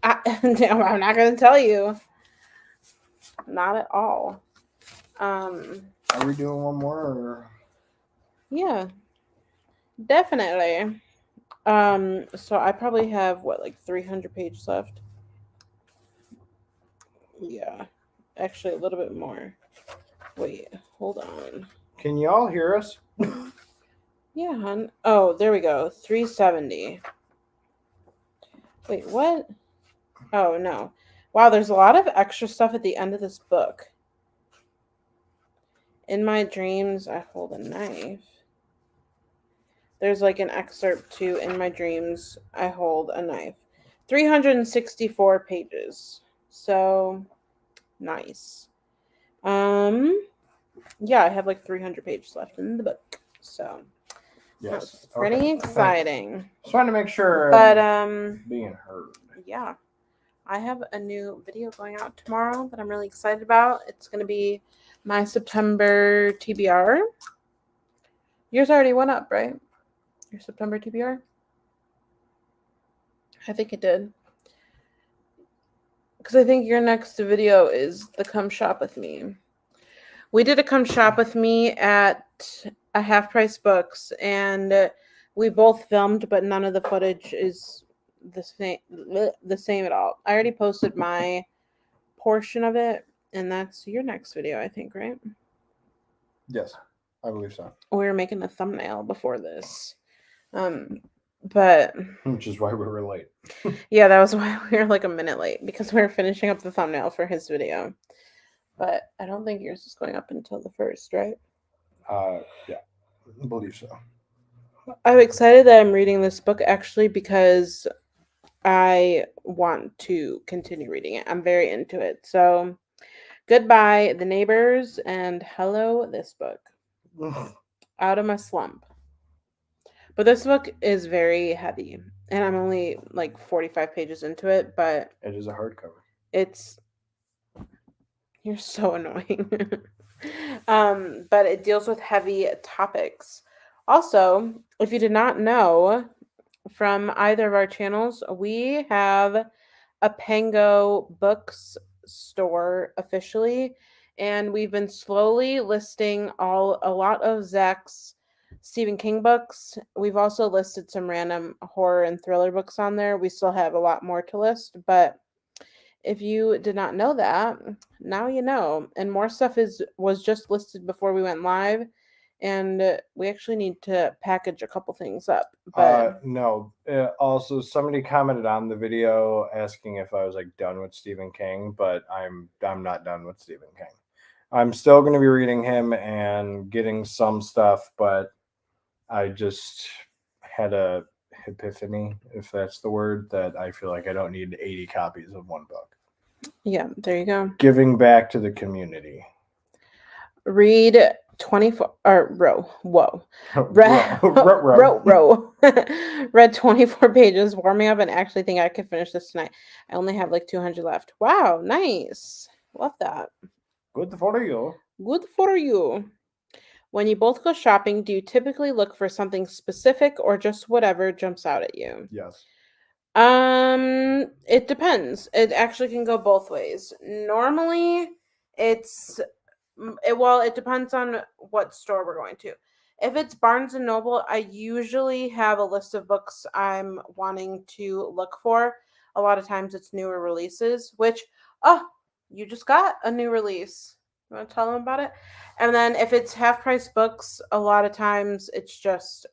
A: I'm not going to tell you. Not at all.
B: Are we doing one more? Or?
A: Yeah, definitely. So I probably have like 300 pages left. Yeah, actually a little bit more. Wait, hold on.
B: Can y'all hear us?
A: Yeah, hon. Oh, there we go. 370. Wait, what? Oh, no. Wow, there's a lot of extra stuff at the end of this book. In my dreams, I hold a knife. There's like an excerpt to In my dreams, I hold a knife. 364 pages. So, nice. Yeah, I have like 300 pages left in the book. So,
B: yes,
A: that's pretty exciting.
B: Just wanted to make sure.
A: But
B: being heard.
A: Yeah, I have a new video going out tomorrow that I'm really excited about. It's going to be my September TBR. Yours already went up, right? Your September TBR? I think it did. Because I think your next video is the Come Shop With Me. We did a Come Shop With Me at a Half Price Books, and we both filmed, but none of the footage is the same at all. I already posted my portion of it, and that's your next video, I think, right?
B: Yes, I believe so.
A: We were making a thumbnail before this. But
B: Which is why we were late.
A: yeah, that was why we were like a minute late because we were finishing up the thumbnail for his video. But I don't think yours is going up until the 1st, right?
B: Yeah, I believe so.
A: I'm excited that I'm reading this book actually because I want to continue reading it. I'm very into it. So, goodbye, The Neighbors, and hello, this book. Out of my slump. But this book is very heavy, and I'm only like 45 pages into it, but
B: It is a hardcover.
A: it's you're so annoying. But it deals with heavy topics. Also, if you did not know from either of our channels, we have a Pango Books store officially, and we've been slowly listing a lot of Zacks Stephen King books. We've also listed some random horror and thriller books on there. We still have a lot more to list, but if you did not know that, now you know. And more stuff was just listed before we went live, and we actually need to package a couple things up. But
B: No. Also, somebody commented on the video asking if I was like done with Stephen King, but I'm not done with Stephen King. I'm still going to be reading him and getting some stuff, but I just had a epiphany, if that's the word, that I feel like I don't need 80 copies of one book.
A: yeah, there you go.
B: Giving back to the community.
A: Read 24 or row. Whoa. Read
B: Row.
A: read 24 pages, warming up, and actually think I could finish this tonight. I only have like 200 left. Wow, nice. Love that.
B: Good for you.
A: Good for you. When you both go shopping, do you typically look for something specific or just whatever jumps out at you?
B: Yes.
A: It depends. It actually can go both ways. Normally, it's it depends on what store we're going to. If it's Barnes and Noble, I usually have a list of books I'm wanting to look for. A lot of times it's newer releases, which oh, you just got a new release. You want to tell them about it? And then if it's half price books, a lot of times it's just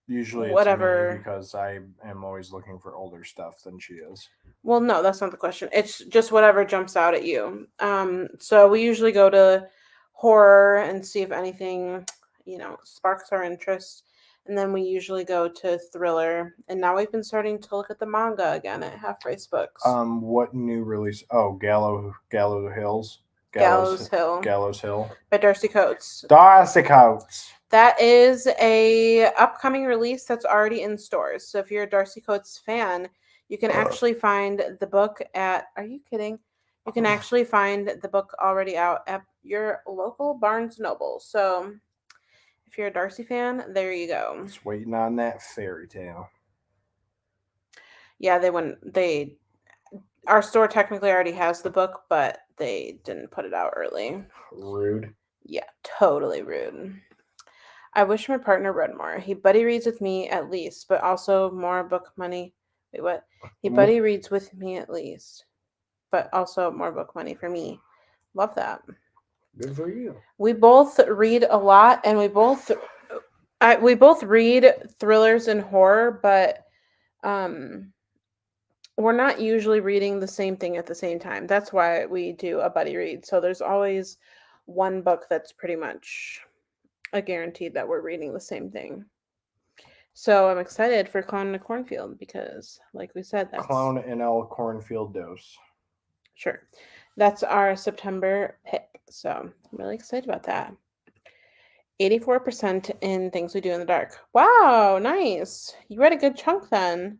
B: Usually it's me
A: whatever.
B: because I am always looking for older stuff than she is.
A: Well, no, that's not the question. It's just whatever jumps out at you. So we usually go to horror and see if anything, sparks our interest. And then we usually go to thriller. And now we've been starting to look at the manga again at Half Price Books.
B: What new release? Oh, Gallows Hills.
A: Gallows Hill
B: Gallows Hill.
A: by Darcy Coates.
B: Darcy Coates.
A: That is a upcoming release that's already in stores. So if you're a Darcy Coates fan, you can actually find the book at, are you kidding? You can actually find the book already out at your local Barnes Noble. So if you're a Darcy fan, there you go.
B: Just waiting on that fairy tale.
A: Yeah, our store technically already has the book, but they didn't put it out early.
B: Rude.
A: Yeah, totally rude. I wish my partner read more. He buddy reads with me at least, but also more book money. Wait, what? He buddy reads with me at least, but also more book money for me. Love that.
B: Good for you.
A: We both read a lot, and we both read thrillers and horror, but we're not usually reading the same thing at the same time. That's why we do a buddy read. So there's always one book that's pretty much a guarantee that we're reading the same thing. So I'm excited for Clown in a Cornfield because, like we said, that's
B: Clown in a Cornfield Dose.
A: Sure. That's our September pick. So I'm really excited about that. 84% in Things We Do in the Dark. Wow, nice. You read a good chunk then.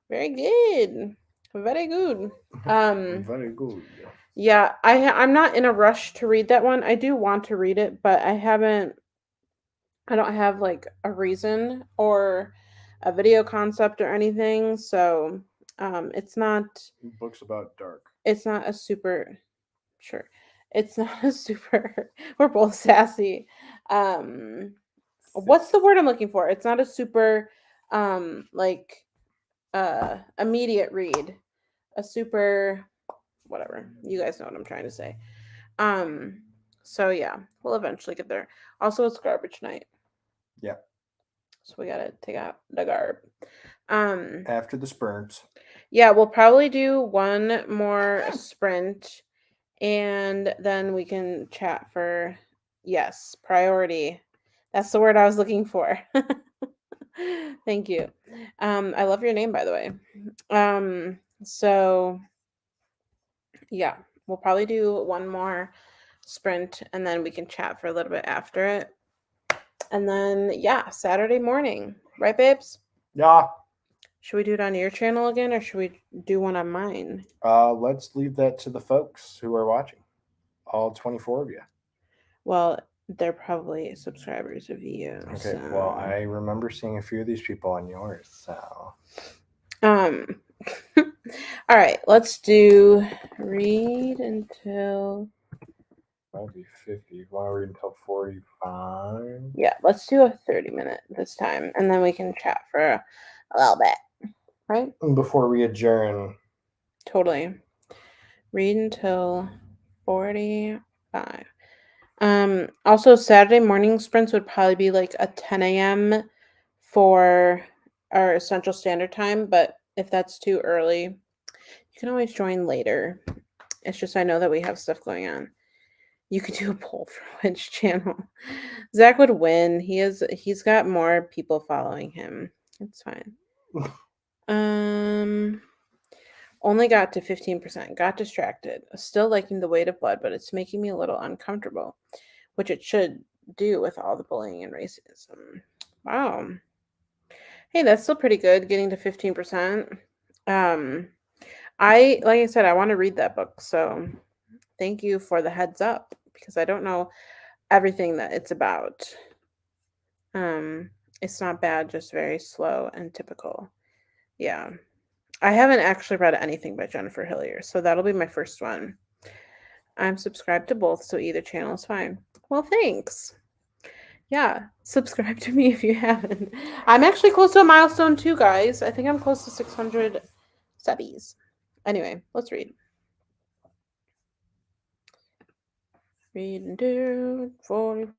A: Very good. Very good.
B: Very good.
A: Yeah, I'm not in a rush to read that one. I do want to read it, but I don't have like a reason or a video concept or anything. So it's not
B: books about dark.
A: It's not a super sure. It's not a super we're both sassy. What's the word I'm looking for? It's not a super immediate read. A super whatever. You guys know what I'm trying to say. So yeah, we'll eventually get there. Also, it's garbage night.
B: Yeah.
A: So we gotta take out the garb. Um,
B: After the sprints.
A: yeah, we'll probably do one more sprint and then we can chat for, yes, priority. That's the word I was looking for. Thank you. I love your name, by the way. So yeah, we'll probably do one more sprint and then we can chat for a little bit after it. And then yeah, Saturday morning, right, babes?
B: Yeah.
A: Should we do it on your channel again or should we do one on mine?
B: Let's leave that to the folks who are watching. All 24 of you.
A: Well, they're probably subscribers of you.
B: Okay,
A: So
B: well, I remember seeing a few of these people on yours, so.
A: um all right, let's do read until
B: That'd be 50. You want to read until 45?
A: yeah, let's do a 30-minute this time and then we can chat for a little bit. Right?
B: Before we adjourn.
A: Totally. Read until 45. Also Saturday morning sprints would probably be like a 10 a.m. for our Central Standard Time, but if that's too early, you can always join later. It's just I know that we have stuff going on. You could do a poll for which channel. Zach would win. He's got more people following him. It's fine. Only got to 15%. Got distracted. Still liking the weight of blood, but it's making me a little uncomfortable, which it should do with all the bullying and racism. Wow. Hey, that's still pretty good, getting to 15%. Like I said, I want to read that book, so thank you for the heads up because I don't know everything that it's about. It's not bad, just very slow and typical. Yeah. I haven't actually read anything by Jennifer Hillier, so that'll be my first one. I'm subscribed to both, so either channel is fine. Well, thanks. Yeah, subscribe to me if you haven't. I'm actually close to a milestone too, guys. I think I'm close to 600 subbies. Anyway, let's read. Read and do 40.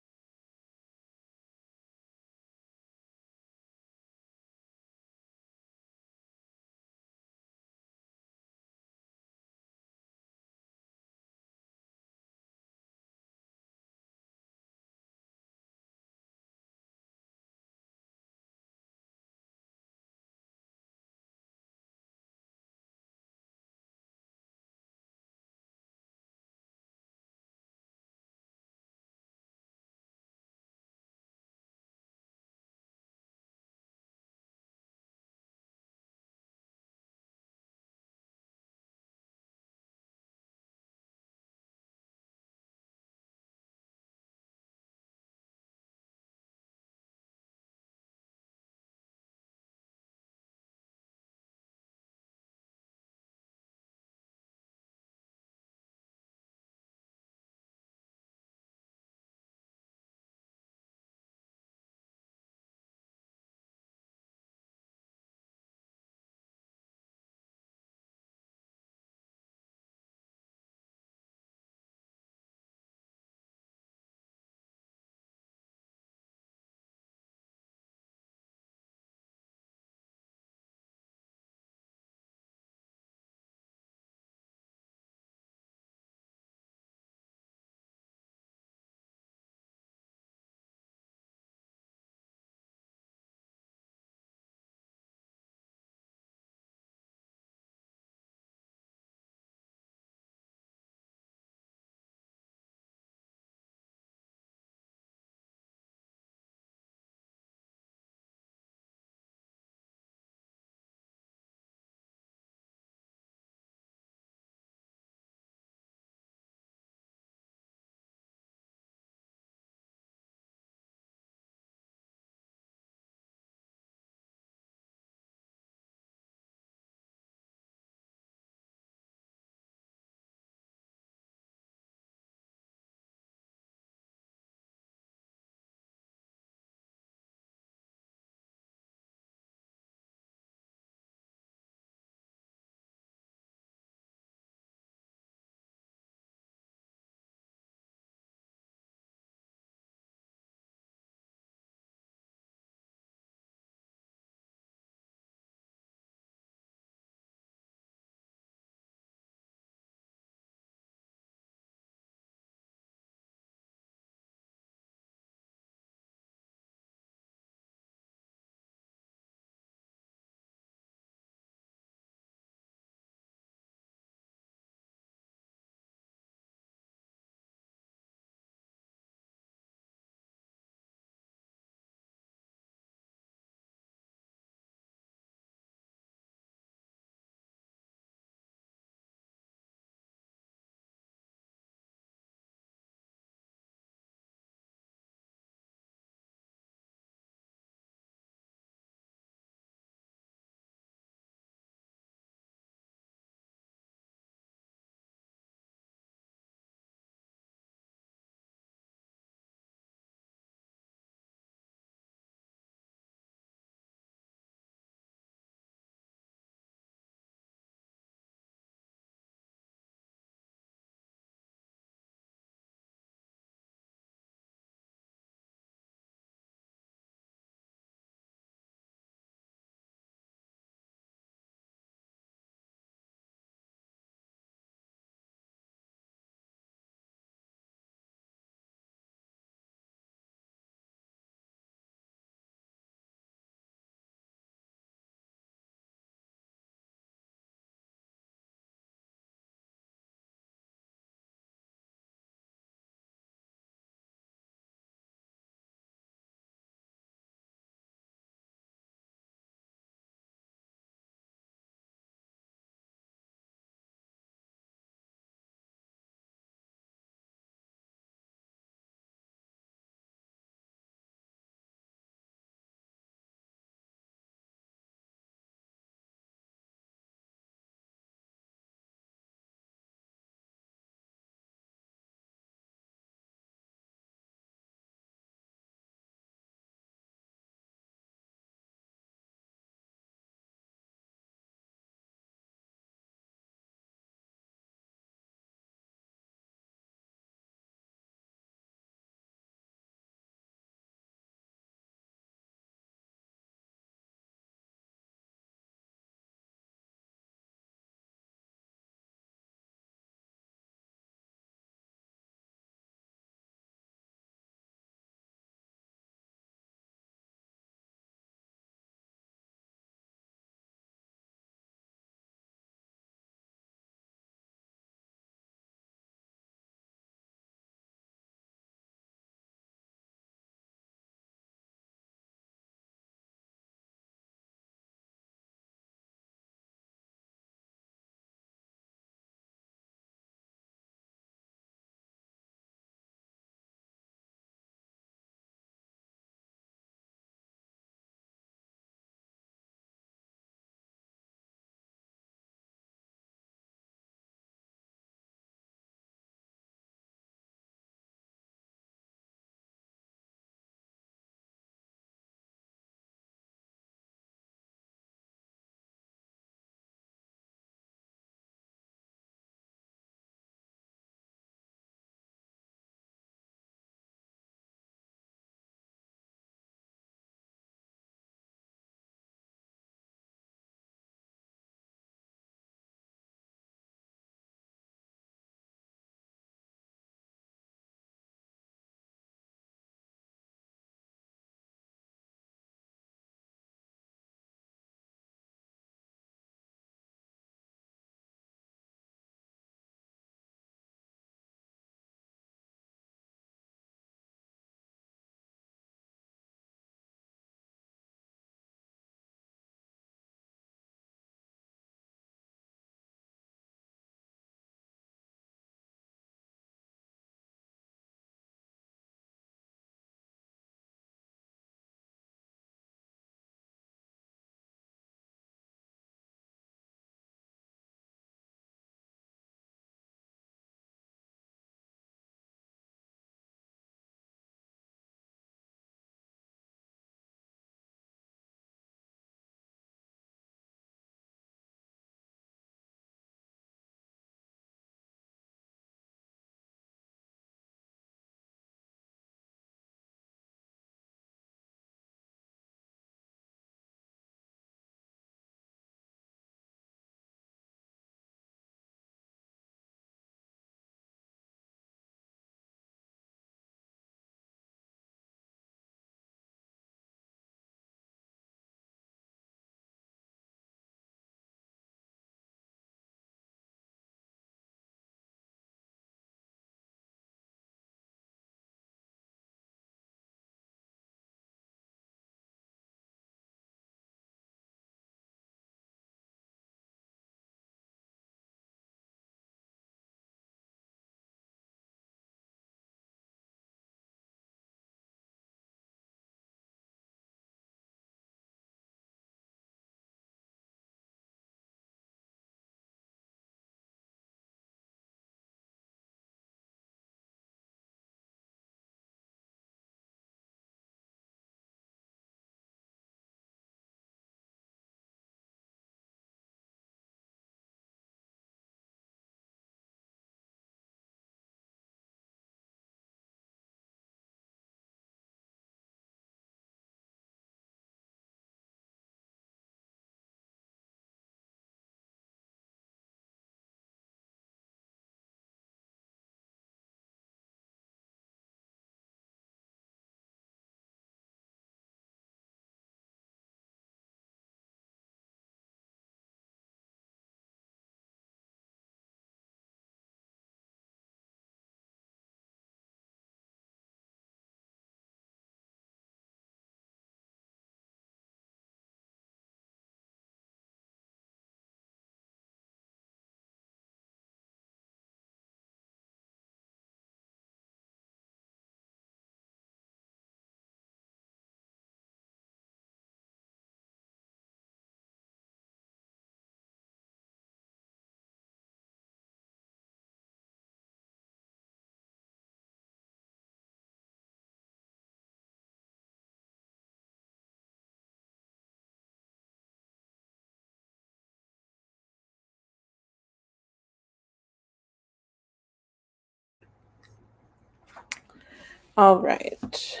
A: All right.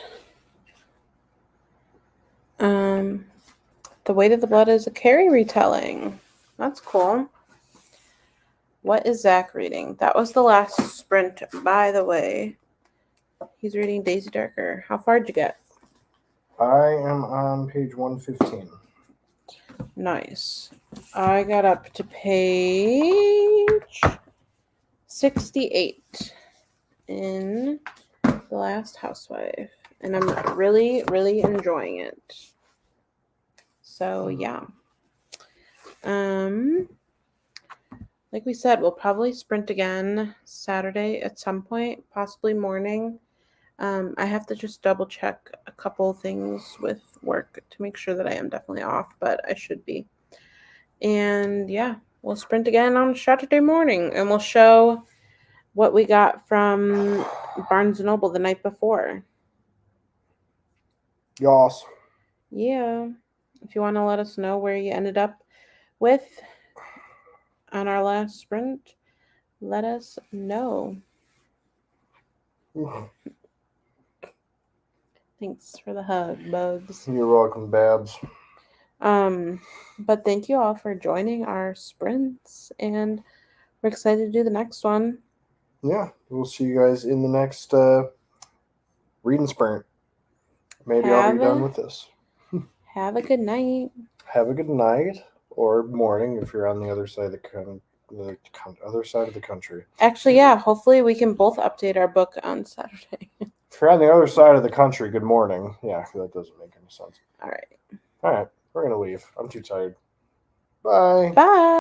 A: The Weight of the Blood is a Carrie retelling. That's cool. What is Zach reading? That was the last sprint, by the way. He's reading Daisy Darker. How far did you get?
B: I am on page 115.
A: Nice. I got up to page 68 in The Last Housewife. And I'm really, really enjoying it. So, yeah. Like we said, we'll probably sprint again Saturday at some point, possibly morning. I have to just double check a couple things with work to make sure that I am definitely off, but I should be. And yeah, we'll sprint again on Saturday morning, and we'll show what we got from Barnes & Noble the night before.
B: Yas.
A: Yeah. If you want to let us know where you ended up with on our last sprint, let us know. Thanks for the hug, Bugs.
B: You're welcome, Babs.
A: But thank you all for joining our sprints, and we're excited to do the next one.
B: Yeah, we'll see you guys in the next reading sprint. Maybe I'll be done with this.
A: Have a good night.
B: Have a good night or morning if you're on the other side of the other side of the country.
A: Actually, yeah, hopefully we can both update our book on Saturday.
B: If you're on the other side of the country, good morning. Yeah, that doesn't make any sense.
A: All right.
B: All right, we're going to leave. I'm too tired. Bye.
A: Bye.